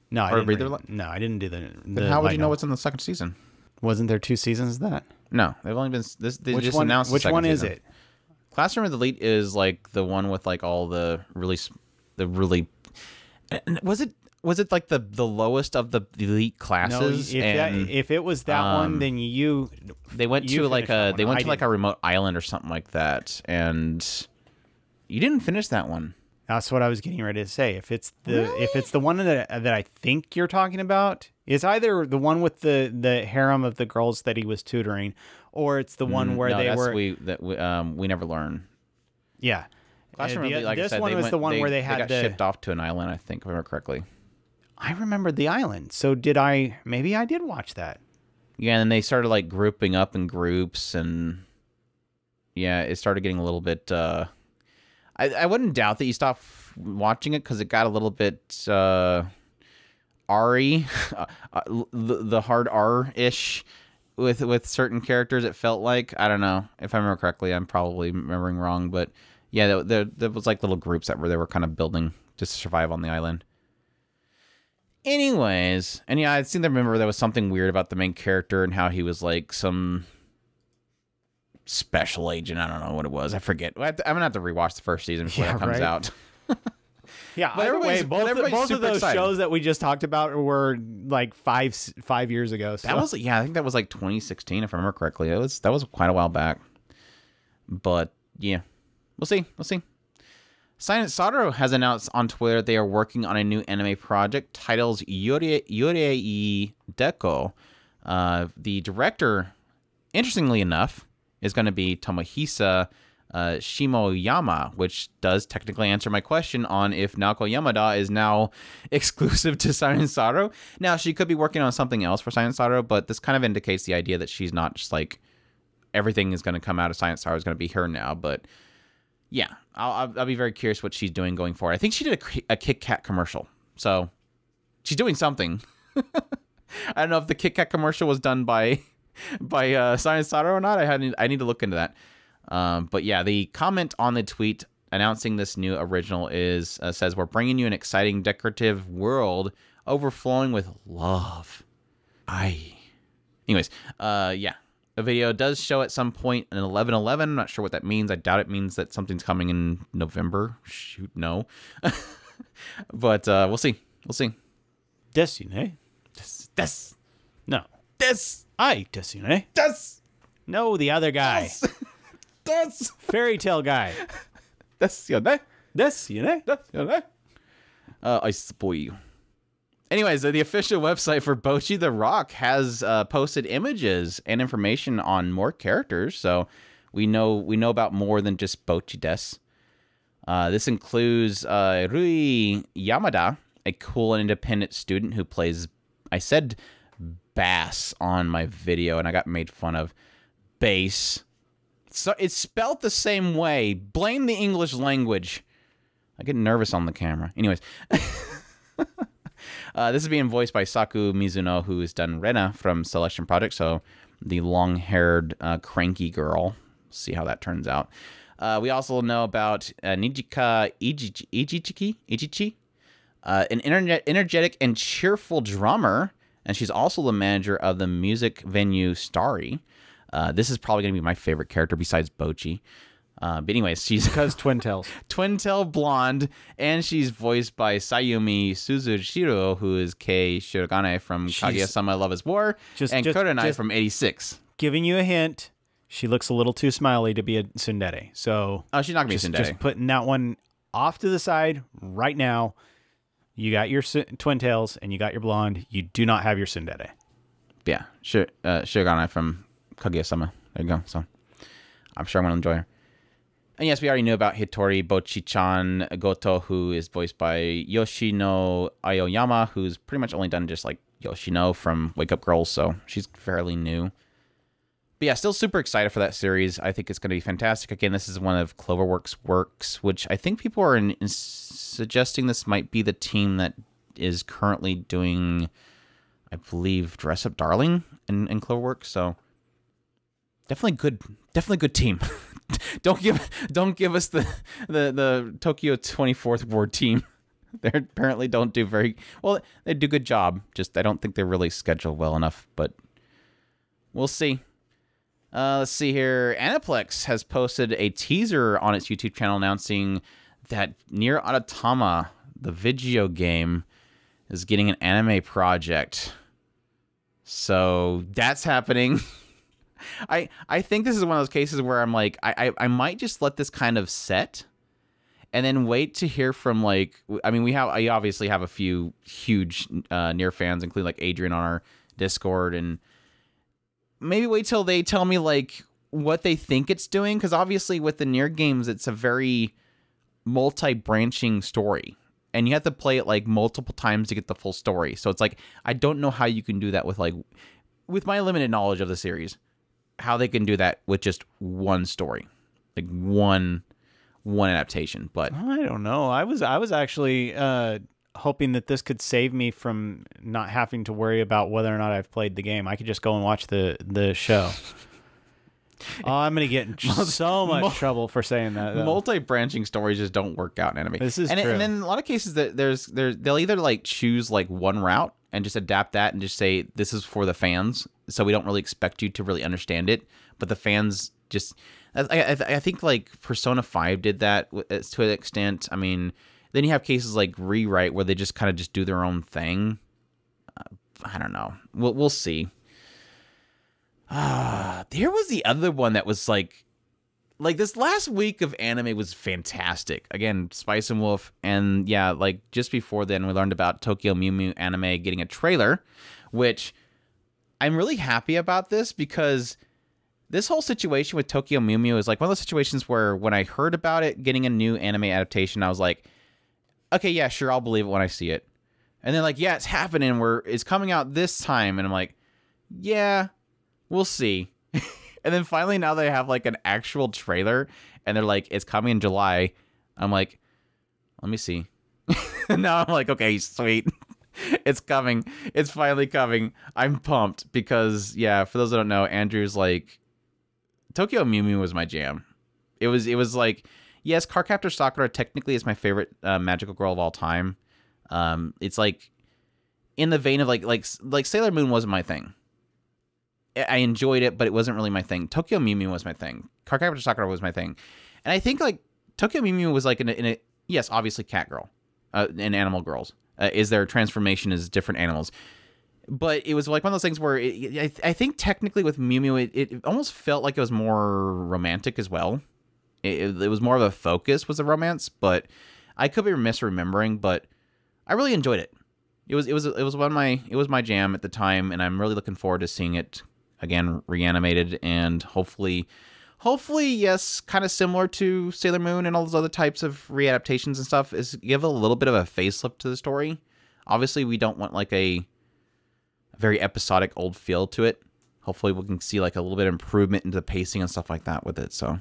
No, I didn't. No, I didn't do the. Then how would you know what's in the second season? Wasn't there 2 seasons of that? No, they've only been this. They which just one, announced. Which one is season. it? Classroom of the Elite is like the one with like all the really. Was it like the lowest of the elite classes? No, if it was that one, then they went to like a remote island or something like that, and you didn't finish that one. That's what I was getting ready to say. If it's the one that I think you're talking about, it's either the one with the harem of the girls that he was tutoring, or it's the one where we never learn. Yeah, this one was the one where they got shipped off to an island. I think, if I remember correctly. I remembered the island. So did I? Maybe I did watch that. Yeah, and then they started like grouping up in groups, and yeah, it started getting a little bit. I wouldn't doubt that you stopped watching it because it got a little bit R-y, the hard R-ish with certain characters. It felt like, I don't know if I remember correctly. I'm probably remembering wrong, but yeah, there was like little groups they were kind of building just to survive on the island. Anyways, and yeah, I seem to remember there was something weird about the main character and how he was like some special agent. I don't know what it was. I forget. I'm gonna have to rewatch the first season before that comes out. Yeah, but anyway, both of those shows that we just talked about were like 5 years ago. So. That was I think that was like 2016 if I remember correctly. That was quite a while back. But yeah, we'll see. Silent Sotaro has announced on Twitter they are working on a new anime project titled Yorei Deko. The director, interestingly enough, is going to be Tomohisa Shimoyama, which does technically answer my question on if Naoko Yamada is now exclusive to Silent Sotaro. Now, she could be working on something else for Silent Sotaro, but this kind of indicates the idea that she's not just like everything is going to come out of Silent Sotaro is going to be her now. But yeah, I'll be very curious what she's doing going forward. I think she did a Kit Kat commercial, so she's doing something. I don't know if the Kit Kat commercial was done by Silent Sotaro or not. I need to look into that. But yeah, the comment on the tweet announcing this new original says, "We're bringing you an exciting decorative world overflowing with love." Anyways, yeah. The video does show at some point an 11/11. I'm not sure what that means. I doubt it means that something's coming in November. Shoot, no. But we'll see. Desune. Des. No. Des. Desune. Des. No, the other guy. Des. Fairy tale guy. Desune. Desune. I spoil you. Anyways, the official website for Bocchi the Rock has posted images and information on more characters, so we know about more than just Bocchi des. This includes Rui Yamada, a cool and independent student who plays, I said bass on my video, and I got made fun of. Bass. So it's spelled the same way. Blame the English language. I get nervous on the camera. Anyways. This is being voiced by Saku Mizuno, who has done Rena from Selection Project, so the long-haired, cranky girl. See how that turns out. We also know about Nijika Ijichi, an energetic and cheerful drummer, and she's also the manager of the music venue Starry. This is probably going to be my favorite character besides Bocchi. But anyways, she's because twin tails, twin tail blonde, and she's voiced by Sayumi Suzushiro, who is Kei Shirogane from Kaguya-sama Love is War, and Kurenai from 86. Giving you a hint, she looks a little too smiley to be a tsundere. So she's not gonna be a tsundere. Just putting that one off to the side right now. You got your twin tails and you got your blonde. You do not have your tsundere. Yeah, Shirogane from Kaguya-sama. There you go. So I'm sure I'm going to enjoy her. And yes, we already knew about Hitori Bochi-chan Goto, who is voiced by Yoshino Aoyama, who's pretty much only done just like Yoshino from Wake Up Girls, so she's fairly new. But yeah, still super excited for that series. I think it's going to be fantastic. Again, this is one of Cloverworks' works, which I think people are suggesting this might be the team that is currently doing, I believe, Dress Up Darling in Cloverworks. So definitely good team. Don't give us the Tokyo 24th Ward team. They apparently don't do very well. They do a good job. Just I don't think they're really scheduled well enough. But we'll see. Let's see here. Aniplex has posted a teaser on its YouTube channel announcing that Nier Automata, the video game, is getting an anime project. So that's happening. I think this is one of those cases where I'm like, I might just let this kind of set and then wait to hear from, like, I mean, I obviously have a few huge Nier fans, including like Adrian on our Discord, and maybe wait till they tell me like what they think it's doing, because obviously with the Nier games, it's a very multi-branching story, and you have to play it like multiple times to get the full story. So it's like, I don't know how you can do that with my limited knowledge of the series, how they can do that with just one story, like one adaptation. But I don't know. I was actually hoping that this could save me from not having to worry about whether or not I've played the game. I could just go and watch the show. Oh, I'm gonna get in so much trouble for saying that, though. Multi-branching stories just don't work out in anime. This is true. And then in a lot of cases, they'll either like choose like one route and just adapt that and just say, this is for the fans, so we don't really expect you to really understand it. But the fans just, I think like Persona 5 did that to an extent. I mean, then you have cases like Rewrite where they just kind of just do their own thing. I don't know. We'll see. There was the other one that was like this last week of anime was fantastic. Again, Spice and Wolf, and yeah, like just before then we learned about Tokyo Mew Mew anime getting a trailer, which I'm really happy about this, because this whole situation with Tokyo Mew Mew is like one of those situations where when I heard about it getting a new anime adaptation, I was like, okay, yeah, sure, I'll believe it when I see it. And then like, yeah, it's happening, it's coming out this time, and I'm like, yeah, we'll see. And then finally now they have like an actual trailer and they're like, it's coming in July. I'm like, let me see. And now I'm like, okay, sweet. It's coming. It's finally coming. I'm pumped because, yeah, for those that don't know, Andrew's like, Tokyo Mew Mew was my jam. It was like, yes, Cardcaptor Sakura technically is my favorite magical girl of all time. It's like in the vein of like Sailor Moon wasn't my thing. I enjoyed it, but it wasn't really my thing. Tokyo Mew Mew was my thing. Cardcaptor Sakura was my thing. And I think like Tokyo Mew Mew was like in a yes, obviously cat girl and animal girls. Is their transformation as different animals. But it was like one of those things where I think technically with Mew Mew, it almost felt like it was more romantic as well. It was more of a focus was the romance, but I could be misremembering, but I really enjoyed it. It was my jam at the time, and I'm really looking forward to seeing it again reanimated, and hopefully yes, kind of similar to Sailor Moon and all those other types of readaptations and stuff, is give a little bit of a facelift to the story. Obviously, we don't want like a very episodic old feel to it. Hopefully, we can see like a little bit of improvement into the pacing and stuff like that with it. So,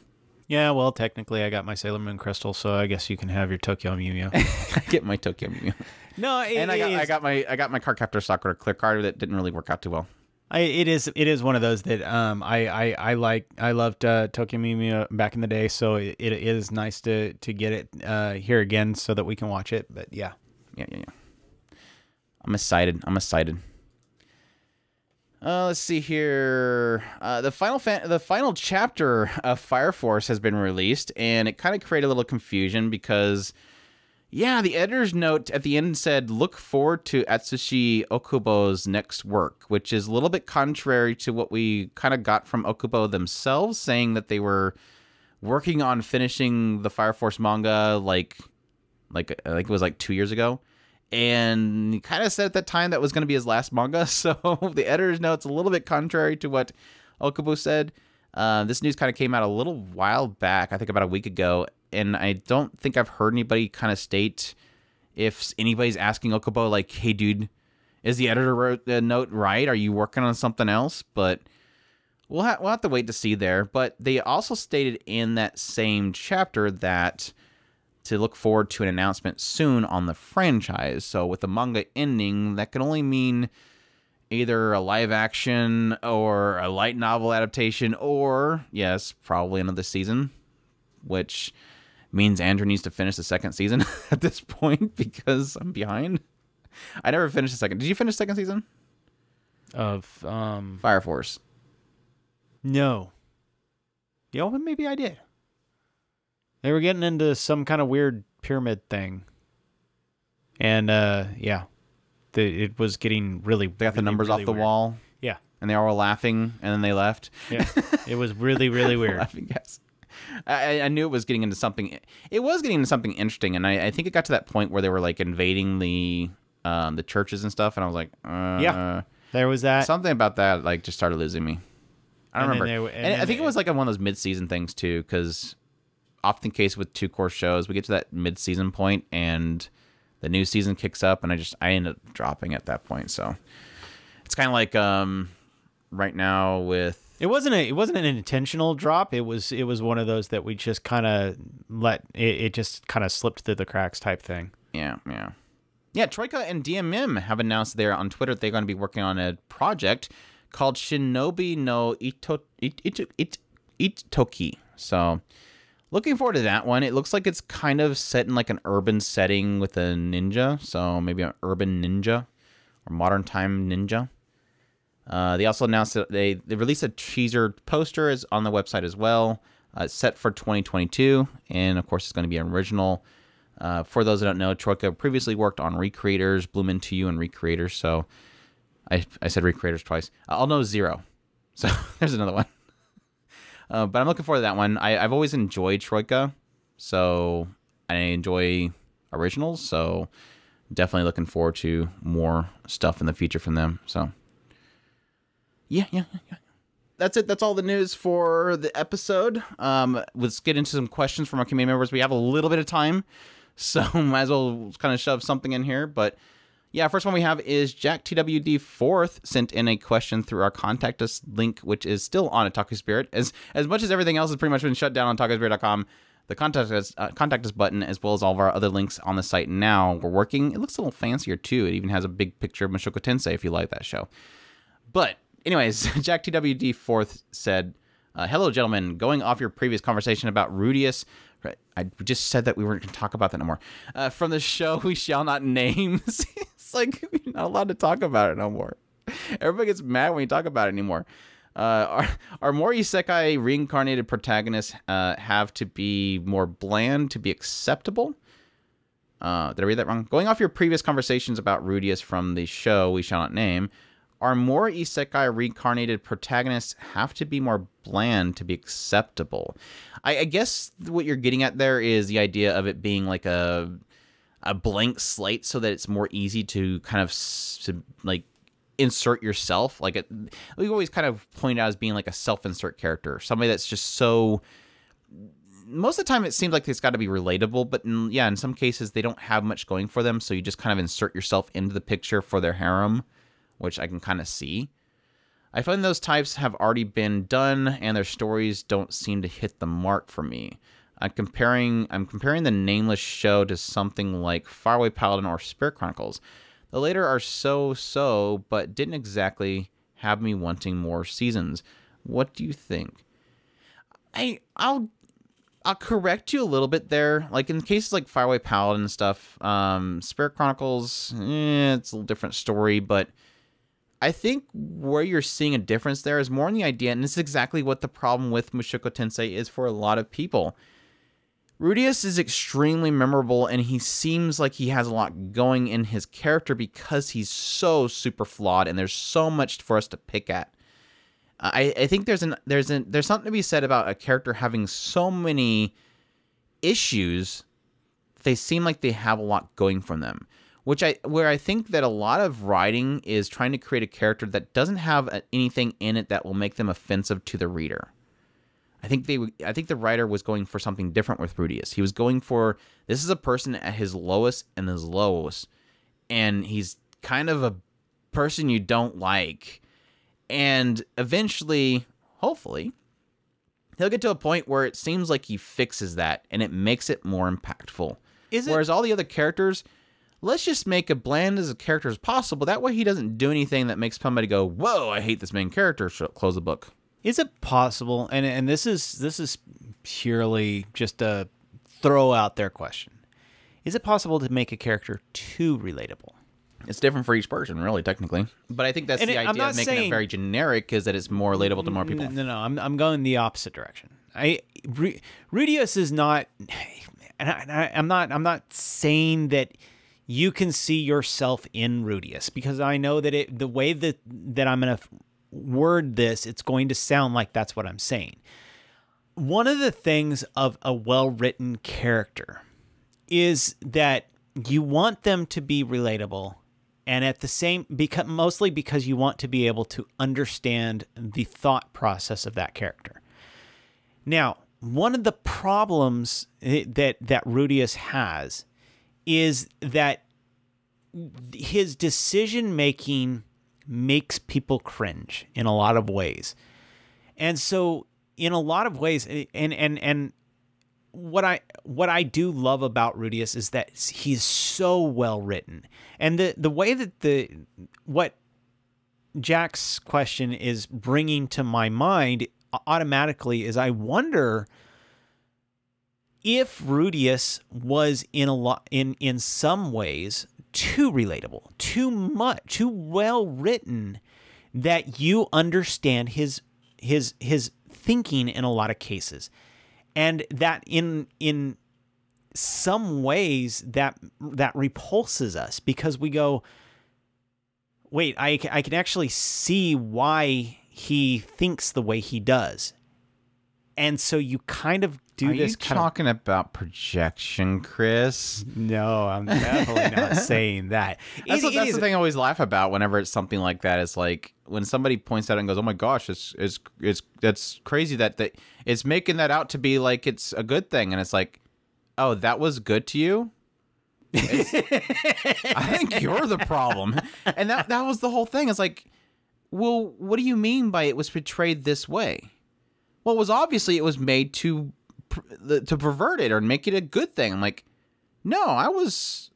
yeah, well, technically, I got my Sailor Moon crystal, so I guess you can have your Tokyo Mew Mew. I get my Tokyo Mew Mew. No, I got my Cardcaptor Sakura clear card that didn't really work out too well. It is one of those that I loved Tokyo Mew Mew back in the day, so it is nice to get it here again so that we can watch it. But yeah. I'm excited. Let's see here. The final chapter of Fire Force has been released, and it kind of created a little confusion because, yeah, the editor's note at the end said, look forward to Atsushi Okubo's next work, which is a little bit contrary to what we kind of got from Okubo themselves, saying that they were working on finishing the Fire Force manga like it was like 2 years ago. And he kind of said at that time that was going to be his last manga. So the editor's note's a little bit contrary to what Okubo said. This news kind of came out a little while back, I think about a week ago, and I don't think I've heard anybody kind of state if anybody's asking Okubo, like, hey, dude, is the editor note right? Are you working on something else? But we'll have to wait to see there. But they also stated in that same chapter that to look forward to an announcement soon on the franchise. So with the manga ending, that can only mean either a live action or a light novel adaptation or, yes, probably another season, which means Andrew needs to finish the second season at this point because I'm behind. I never finished the second. Did you finish the second season? Of Fire Force. No. Yeah, well, maybe I did. They were getting into some kind of weird pyramid thing. And, yeah. It was getting really... They got the numbers really off the weird. wall. Yeah. And they all were laughing, and then they left. Yeah. It was really, really weird. Laughing gas. I knew it was getting into something... It was getting into something interesting, and I think it got to that point where they were, like, invading the churches and stuff, and I was like... yeah. There was that. Something about that, like, just started losing me. I don't And then remember. they- And I think it was, like, one of those mid-season things, too, because often the case with two-course shows, we get to that mid-season point, and the new season kicks up, and I ended up dropping at that point, so... It's kind of like right now with... It wasn't an intentional drop. It was one of those that we just kind of let it just kind of slipped through the cracks type thing. Yeah. Troika and DMM have announced there on Twitter they're going to be working on a project called Shinobi no Itoki. So, looking forward to that one. It looks like it's kind of set in like an urban setting with a ninja. So maybe an urban ninja or modern time ninja. They also announced that they released a teaser poster on the website as well. It's set for 2022, and of course it's going to be an original. For those that don't know, Troika previously worked on Recreators, Bloom Into You, and Recreators. So I said Recreators twice. I'll know Zero. So there's another one. But I'm looking forward to that one. I've always enjoyed Troika, so I enjoy originals. So definitely looking forward to more stuff in the future from them. So. Yeah. That's it. That's all the news for the episode. Let's get into some questions from our community members. We have a little bit of time, so might as well kind of shove something in here. But yeah, first one we have is Jack TWD4th sent in a question through our contact us link, which is still on Otaku Spirit. As much as everything else has pretty much been shut down on otakuspirit.com, the contact us button, as well as all of our other links on the site now, we're working. It looks a little fancier too. It even has a big picture of Mushoku Tensei if you like that show. But anyways, Jack TWD4th said, hello, gentlemen. Going off your previous conversation about Rudeus, I just said that we weren't going to talk about that no more. From the show We Shall Not Name. It's like we're not allowed to talk about it no more. Everybody gets mad when you talk about it anymore. Are more isekai reincarnated protagonists have to be more bland to be acceptable? Did I read that wrong? Going off your previous conversations about Rudeus from the show We Shall Not Name, are more isekai reincarnated protagonists have to be more bland to be acceptable? I guess what you're getting at there is the idea of it being like a blank slate so that it's more easy to kind of like insert yourself. Like we always kind of point out as being like a self-insert character, somebody that's just so... Most of the time it seems like it's got to be relatable, but in some cases they don't have much going for them, so you just kind of insert yourself into the picture for their harem, which I can kind of see. I find those types have already been done, and their stories don't seem to hit the mark for me. I'm comparing the Nameless show to something like Faraway Paladin or Spirit Chronicles. The latter are so, but didn't exactly have me wanting more seasons. What do you think? I'll correct you a little bit there. Like in cases like Faraway Paladin and stuff, Spirit Chronicles, it's a little different story, but I think where you're seeing a difference there is more in the idea, and this is exactly what the problem with Mushoku Tensei is for a lot of people. Rudeus is extremely memorable, and he seems like he has a lot going in his character because he's so super flawed, and there's so much for us to pick at. I think there's something to be said about a character having so many issues. They seem like they have a lot going from them. where I think that a lot of writing is trying to create a character that doesn't have anything in it that will make them offensive to the reader. I think the writer was going for something different with Rudeus. He was going for, this is a person at his lowest and his lowest, and he's kind of a person you don't like. And eventually, hopefully, he'll get to a point where it seems like he fixes that, and it makes it more impactful. Whereas all the other characters, let's just make it bland as a character as possible. That way he doesn't do anything that makes somebody go, whoa, I hate this main character. Close the book. Is it possible, and this is purely just a throw out there question, is it possible to make a character too relatable? It's different for each person, really, technically. But I think that's the idea of making it very generic, is that it's more relatable to more people. No, I'm going the opposite direction. Rudeus is not, and I'm not saying that you can see yourself in Rudeus, because I know that the way that I'm going to word this, it's going to sound like that's what I'm saying. One of the things of a well-written character is that you want them to be relatable, and at the same, mostly because you want to be able to understand the thought process of that character. Now, one of the problems that Rudeus has is that his decision making makes people cringe in a lot of ways. And so in a lot of ways, and what I do love about Rudeus is that he's so well written. And the way that what Jack's question is bringing to my mind automatically is, I wonder if Rudeus was in some ways too relatable, too well written, that you understand his thinking in a lot of cases, and that in some ways that repulses us, because we go, wait, I can actually see why he thinks the way he does. And so you kind of do this. Are you talking about projection, Chris? No, I'm definitely not saying that. That's the thing I always laugh about whenever it's something like that. It's like when somebody points out and goes, "Oh my gosh, that's crazy that it's making that out to be like it's a good thing," and it's like, "Oh, that was good to you." I think you're the problem, and that was the whole thing. It's like, well, what do you mean by it was portrayed this way? Well, it was made to pervert it or make it a good thing. I'm like, no, I was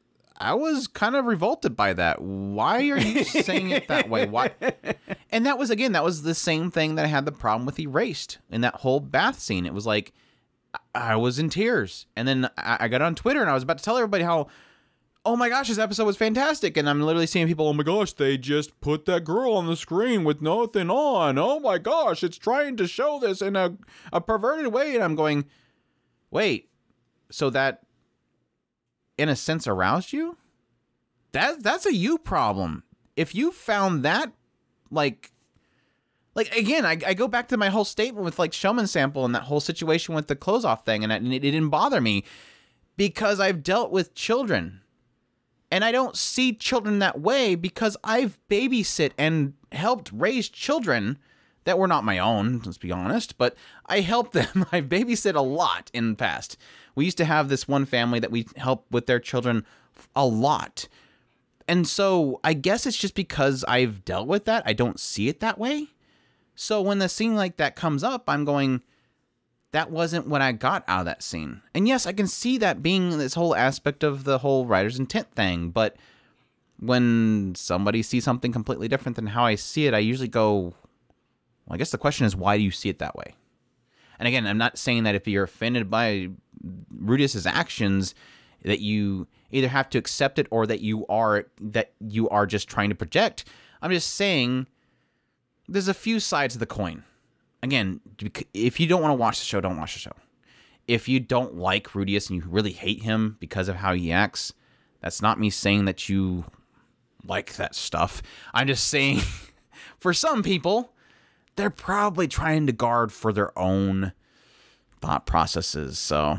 kind of revolted by that. Why are you saying it that way? Why? And that was the same thing that I had the problem with Erased in that whole bath scene. It was like, I was in tears. And then I got on Twitter and I was about to tell everybody how, oh my gosh, this episode was fantastic. And I'm literally seeing people, oh my gosh, they just put that girl on the screen with nothing on. Oh my gosh, it's trying to show this in a perverted way. And I'm going, wait, so that in a sense aroused you? That's a you problem. If you found that, like again, I go back to my whole statement with like Showman Sample and that whole situation with the clothes off thing, and it didn't bother me because I've dealt with children. And I don't see children that way because I've babysit and helped raise children that were not my own, let's be honest, but I helped them. I babysit a lot in the past. We used to have this one family that we helped with their children a lot. And so I guess it's just because I've dealt with that, I don't see it that way. So when the scene like that comes up, I'm going, that wasn't what I got out of that scene. And yes, I can see that being this whole aspect of the whole writer's intent thing, but when somebody sees something completely different than how I see it, I usually go, well, I guess the question is, why do you see it that way? And again, I'm not saying that if you're offended by Rudeus's actions, that you either have to accept it or that you are just trying to project. I'm just saying there's a few sides of the coin. Again, if you don't want to watch the show, don't watch the show. If you don't like Rudeus and you really hate him because of how he acts, that's not me saying that you like that stuff. I'm just saying, for some people, they're probably trying to guard for their own thought processes. So,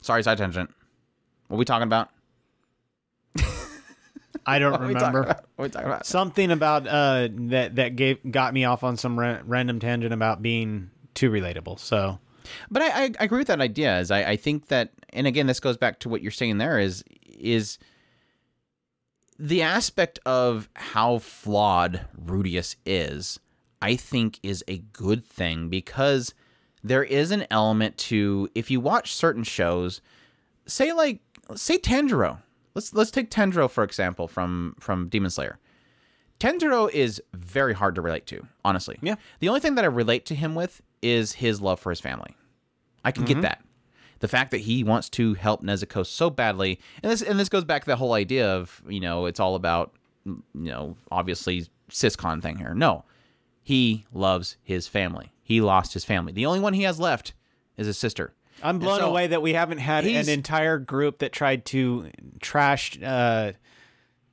sorry, side tangent. What are we talking about? I don't What are we talking remember. about? What are we talking about? Something about that got me off on some random tangent about being too relatable. So, But I agree with that idea. As I think that, and again, this goes back to what you're saying there is the aspect of how flawed Rudeus is, I think is a good thing, because there is an element to, if you watch certain shows, say Tanjiro. Let's take Tanjiro for example from Demon Slayer. Tanjiro is very hard to relate to, honestly. Yeah. The only thing that I relate to him with is his love for his family. I can get that. The fact that he wants to help Nezuko so badly, and this goes back to the whole idea of, it's all about, obviously siscon thing here. No. He loves his family. He lost his family. The only one he has left is his sister. I'm blown away that we haven't had an entire group that tried to trash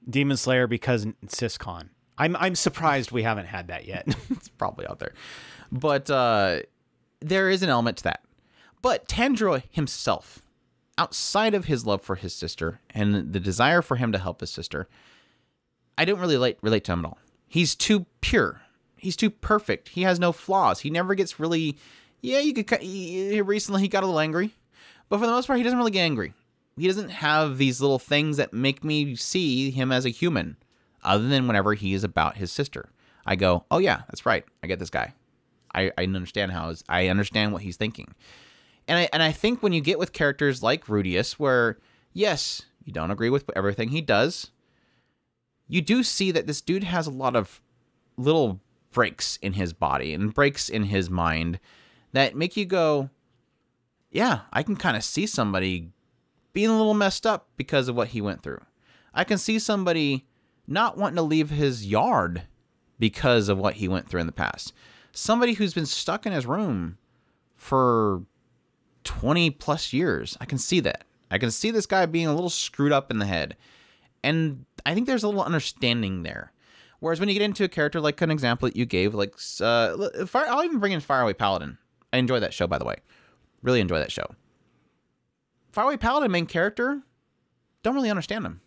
Demon Slayer because siscon. I'm surprised we haven't had that yet. It's probably out there. But there is an element to that. But Tanjiro himself, outside of his love for his sister and the desire for him to help his sister, I don't really relate to him at all. He's too pure. He's too perfect. He has no flaws. He never gets really... Yeah, recently he got a little angry. But for the most part, he doesn't really get angry. He doesn't have these little things that make me see him as a human, other than whenever he is about his sister. I go, oh yeah, that's right. I get this guy. I understand I understand what he's thinking. And I think when you get with characters like Rudeus, where, yes, you don't agree with everything he does, you do see that this dude has a lot of little breaks in his body and breaks in his mind that make you go, yeah, I can kind of see somebody being a little messed up because of what he went through. I can see somebody not wanting to leave his yard because of what he went through in the past. Somebody who's been stuck in his room for 20 plus years. I can see that. I can see this guy being a little screwed up in the head. And I think there's a little understanding there. Whereas when you get into a character like an example that you gave, like, I'll even bring in Faraway Paladin. I enjoy that show, by the way. Really enjoy that show. Faraway Paladin, main character, don't really understand him.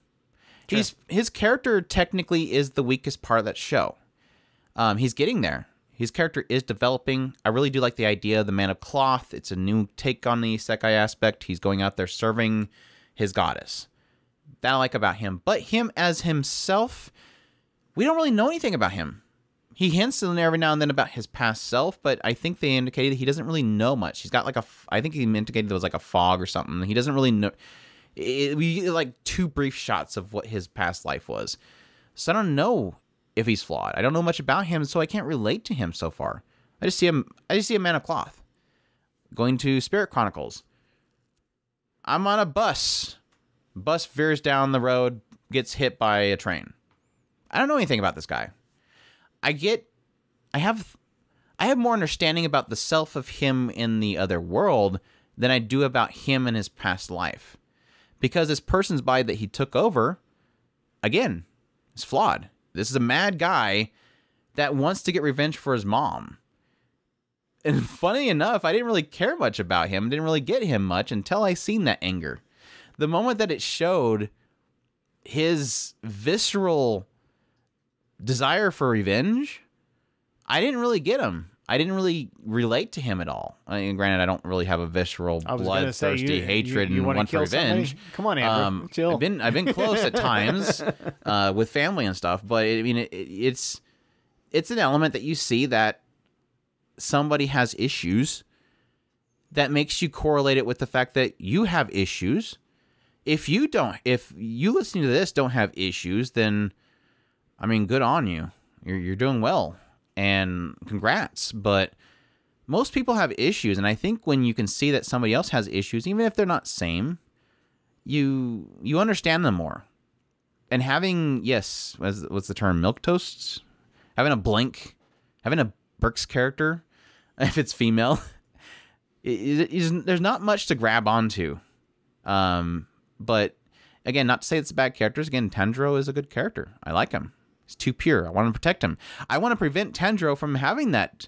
Sure. His character technically is the weakest part of that show. He's getting there. His character is developing. I really do like the idea of the Man of Cloth. It's a new take on the isekai aspect. He's going out there serving his goddess. That I like about him. But him as himself, we don't really know anything about him. He hints every now and then about his past self, but I think they indicated he doesn't really know much. He's got like I think he indicated there was like a fog or something. He doesn't really know. We get like 2 brief shots of what his past life was. So I don't know if he's flawed. I don't know much about him, so I can't relate to him so far. I just see a Man of Cloth. Going to Spirit Chronicles. I'm on a bus. Bus veers down the road, gets hit by a train. I don't know anything about this guy. I have more understanding about the self of him in the other world than I do about him in his past life. Because this person's body that he took over, again, is flawed. This is a mad guy that wants to get revenge for his mom. And funny enough, I didn't really care much about him, didn't really get him much until I seen that anger. The moment that it showed his visceral desire for revenge, I didn't really get him. I didn't really relate to him at all. I mean, granted, I don't really have a visceral, bloodthirsty hatred and want for revenge. Somebody? Come on, Andrew. Chill. I've been close at times with family and stuff, but it's an element that you see that somebody has issues that makes you correlate it with the fact that you have issues. If you listening to this don't have issues, then I mean, good on you. You're doing well. And congrats, but most people have issues, and I think when you can see that somebody else has issues, even if they're not same, you understand them more. And having, yes, what's the term, milquetoast? Having a Burke's character, if it's female, there's not much to grab onto. But again, not to say it's bad characters. Again, Tanjiro is a good character. I like him. He's too pure. I want to protect him. I want to prevent Tanjiro from having that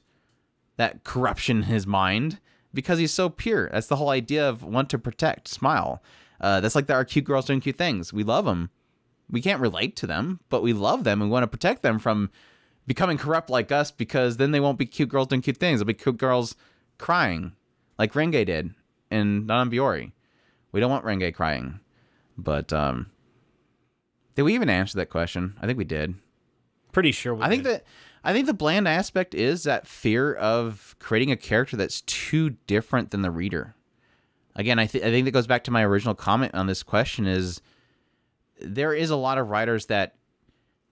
corruption in his mind because he's so pure. That's the whole idea of want to protect, smile. That's like our cute girls doing cute things. We love them, We can't relate to them, but we love them and want to protect them from becoming corrupt like us, because then they won't be cute girls doing cute things. They'll be cute girls crying like Renge did in Nananbiori. We don't want Renge crying. But did we even answer that question? I think we did. Pretty sure we did. I think the bland aspect is that fear of creating a character that's too different than the reader. Again, I think that goes back to my original comment on this question is there is a lot of writers that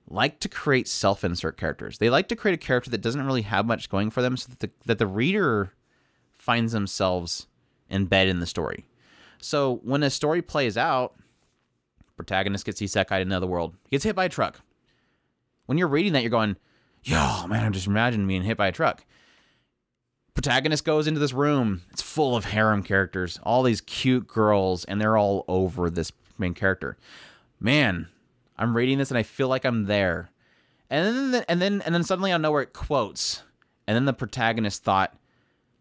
like to create self-insert characters. They like to create a character that doesn't really have much going for them so that the reader finds themselves embedded in the story. So when a story plays out, protagonist gets isekai'd in another world, gets hit by a truck. When you're reading that, you're going, yo, man, I'm just imagining being hit by a truck. Protagonist goes into this room. It's full of harem characters, all these cute girls, and they're all over this main character. Man, I'm reading this and I feel like I'm there. And then suddenly out of nowhere it quotes. And then the protagonist thought,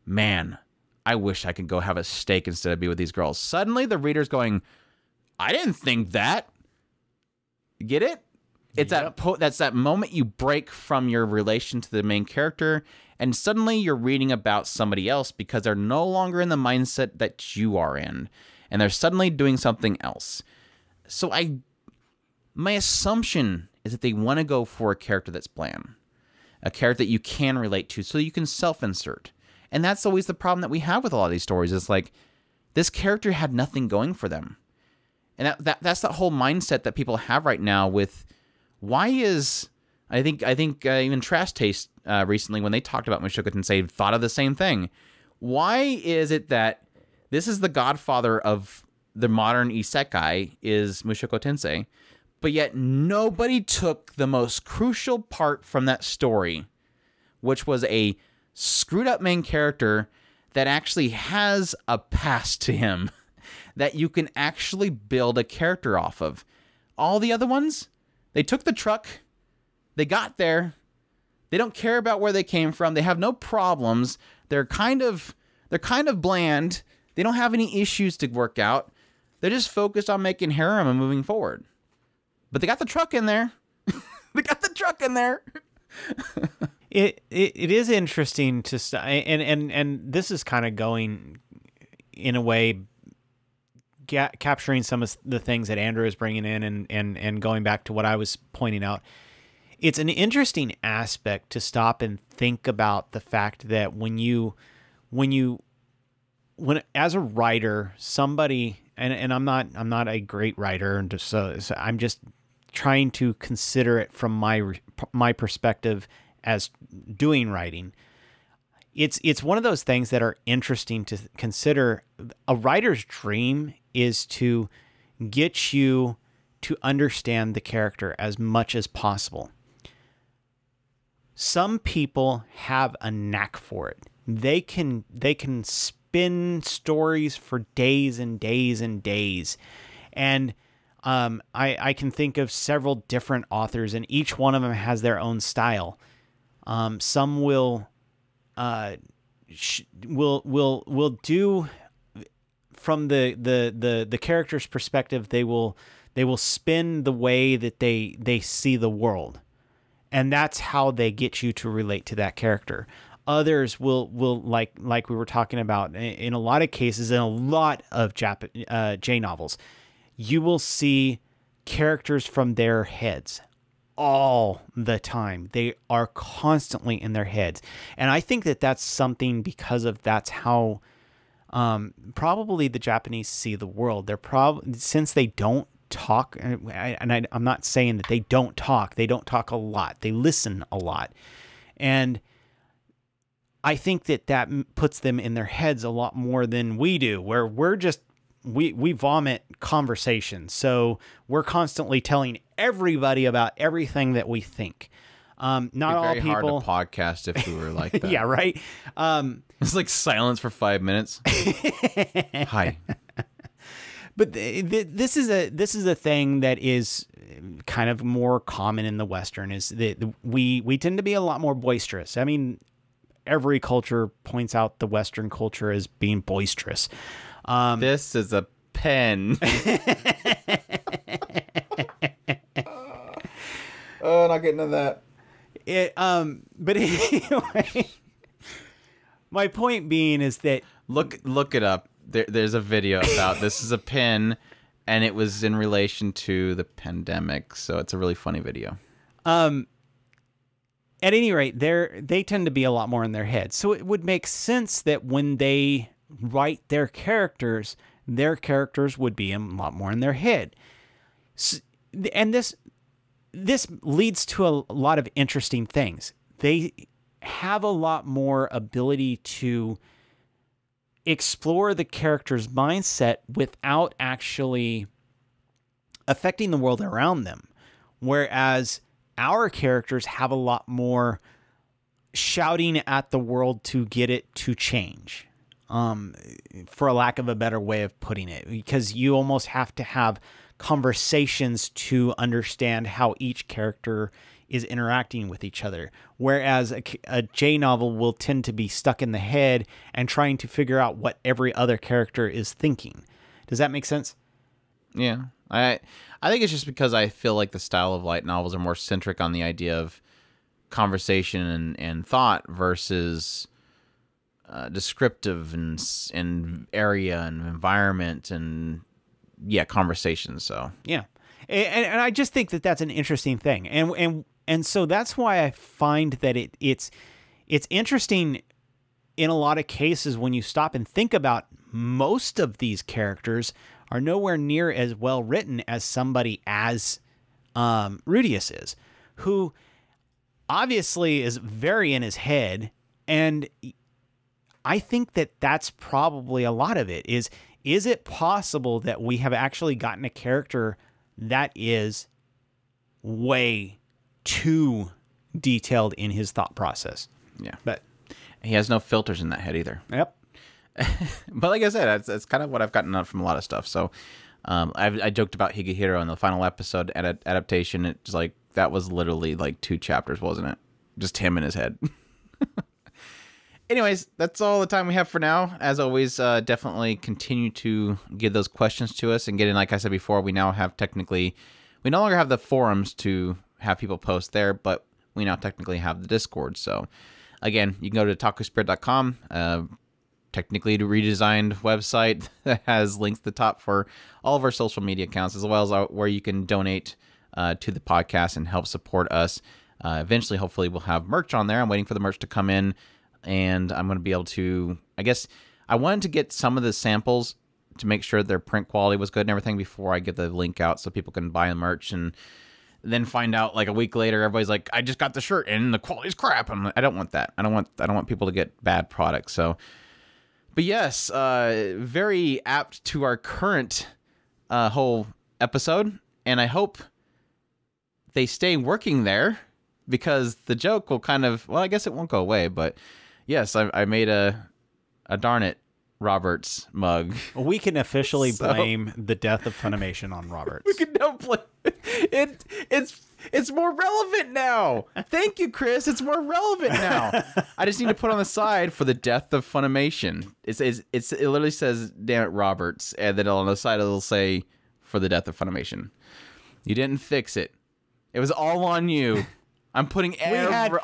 man, I wish I could go have a steak instead of be with these girls. Suddenly the reader's going, I didn't think that. Get it? It's that's that moment you break from your relation to the main character, and suddenly you're reading about somebody else because they're no longer in the mindset that you are in, and they're suddenly doing something else. So my assumption is that they want to go for a character that's bland, a character that you can relate to, so you can self-insert. And that's always the problem that we have with a lot of these stories. Is like this character had nothing going for them, and that's that whole mindset that people have right now with. Why is I think even Trash Taste recently when they talked about Mushoku Tensei thought of the same thing. Why is it that this is the godfather of the modern isekai is Mushoku Tensei, but yet nobody took the most crucial part from that story, which was a screwed up main character that actually has a past to him that you can actually build a character off of. All the other ones, they took the truck, they got there, they don't care about where they came from, they have no problems, they're kind of bland, they don't have any issues to work out, they're just focused on making harem and moving forward. But they got the truck in there. They got the truck in there. It is interesting to and this is kind of going in a way capturing some of the things that Andrew is bringing in and going back to what I was pointing out. It's an interesting aspect to stop and think about the fact that when as a writer, somebody and I'm not a great writer, and so I'm just trying to consider it from my perspective as doing writing. It's one of those things that are interesting to consider. A writer's dream is to get you to understand the character as much as possible. Some people have a knack for it. They can spin stories for days and days and days. And I can think of several different authors, and each one of them has their own style. Some will do from the character's perspective. They will spin the way that they see the world, and that's how they get you to relate to that character. Others will like we were talking about in a lot of cases, in a lot of J novels, you will see characters from their heads all the time. They are constantly in their heads. And I think that that's something because of that's how probably the Japanese see the world. They're since they don't talk, and I'm not saying that they don't talk a lot. They listen a lot. And I think that puts them in their heads a lot more than we do, where we're just, we vomit conversation. So we're constantly telling everybody about everything that we think. Not all people. Hard to podcast if we were like that. Yeah, right. It's like silence for 5 minutes. Hi. But this is a thing that is kind of more common in the Western, is that we tend to be a lot more boisterous. I mean, every culture points out the Western culture as being boisterous. This is a pen. Oh, not getting into that. But anyway, my point being is that Look it up. There's a video about this is a pin, and it was in relation to the pandemic, so it's a really funny video. At any rate, they tend to be a lot more in their head. So it would make sense that when they write their characters would be a lot more in their head. And this leads to a lot of interesting things. They have a lot more ability to explore the character's mindset without actually affecting the world around them. Whereas our characters have a lot more shouting at the world to get it to change, for a lack of a better way of putting it, because you almost have to have conversations to understand how each character is interacting with each other. Whereas a J novel will tend to be stuck in the head and trying to figure out what every other character is thinking. Does that make sense? Yeah. I think it's just because I feel like the style of light novels are more centric on the idea of conversation and thought versus descriptive and area and environment and conversation. So yeah, and I just think that that's an interesting thing, and so that's why I find that it's interesting in a lot of cases when you stop and think about most of these characters are nowhere near as well written as somebody as Rudeus is, who obviously is very in his head. And I think that that's probably a lot of it. Is it possible that we have actually gotten a character that is way too detailed in his thought process? Yeah. But he has no filters in that head either. Yep. But like I said, that's kind of what I've gotten out from a lot of stuff. So I joked about Higehiro in the final episode adaptation. It's like that was literally like 2 chapters, wasn't it? Just him in his head. Anyways, that's all the time we have for now. As always, definitely continue to give those questions to us. And getting, like I said before, we now have we no longer have the forums to have people post there, but we now technically have the Discord. So again, you can go to takuspirit.com. Technically a redesigned website that has links at the top for all of our social media accounts, as well as where you can donate to the podcast and help support us. Eventually, hopefully, we'll have merch on there. I'm waiting for the merch to come in, and I'm going to be able to, I guess, I wanted to get some of the samples to make sure their print quality was good and everything before I get the link out so people can buy the merch, and then find out like a week later, everybody's like, I just got the shirt and the quality's crap. I don't want that. I don't want people to get bad products. So, but yes, very apt to our current whole episode, and I hope they stay working there, because the joke will kind of, well, I guess it won't go away, but yes, I made a Darn It Roberts mug. We can officially blame the death of Funimation on Roberts. We can now blame it. It's more relevant now. Thank you, Chris. It's more relevant now. I just need to put on the side for the death of Funimation. It literally says, damn it, Roberts. And then on the side it'll say, for the death of Funimation. You didn't fix it. It was all on you. I'm putting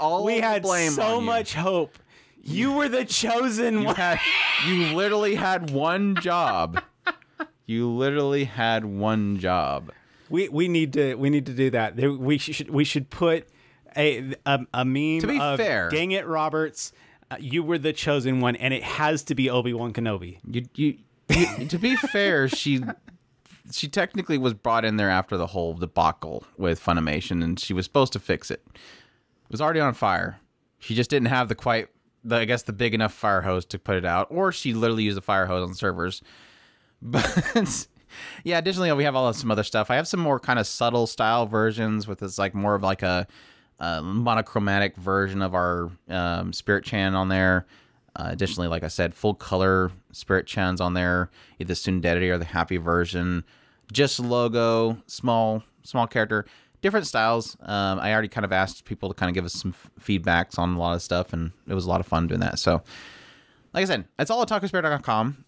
all the blame on you. So much hope. You were the chosen one. You literally had one job. You literally had one job. We need to do that. We should put a meme. To be fair, dang it, Roberts, you were the chosen one, and it has to be Obi-Wan Kenobi. To be fair, she technically was brought in there after the whole debacle with Funimation, and she was supposed to fix it. It was already on fire. She just didn't have the big enough fire hose to put it out, or she literally used a fire hose on the servers. But yeah, additionally, we have some other stuff. I have some more kind of subtle style versions with this like more of like a monochromatic version of our Spirit Chan on there. Additionally, like I said, full color Spirit Chans on there, either Sunderi or the Happy version. Just logo, small character, different styles. I already kind of asked people to kind of give us some feedbacks on a lot of stuff, and it was a lot of fun doing that. So, like I said, it's all at takuspirit.com.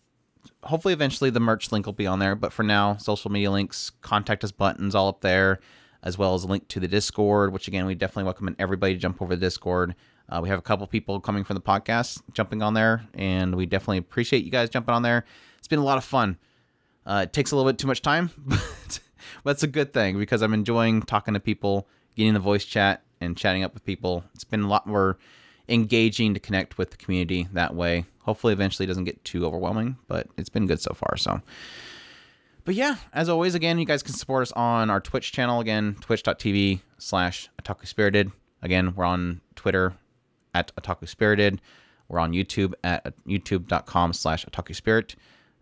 Hopefully, eventually, the merch link will be on there. But for now, social media links, contact us buttons, all up there. as well as a link to the Discord, which again, we definitely welcome everybody to jump over the Discord. We have a couple people coming from the podcast jumping on there, and we definitely appreciate you guys jumping on there. It's been a lot of fun. It takes a little bit too much time, but that's a good thing because I'm enjoying talking to people, getting the voice chat, and chatting up with people. It's been a lot more engaging to connect with the community that way. Hopefully, eventually, it doesn't get too overwhelming, but it's been good so far. So, but yeah, as always, again, you guys can support us on our Twitch channel. Again, twitch.tv/OtakuSpirited. Again, we're on Twitter at OtakuSpirited. We're on YouTube at youtube.com/OtakuSpirit.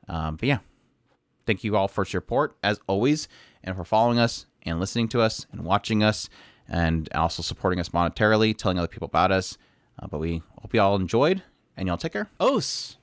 But yeah, thank you all for your support, as always, and for following us and listening to us and watching us and also supporting us monetarily, telling other people about us. But we hope you all enjoyed, and y'all take care. Os!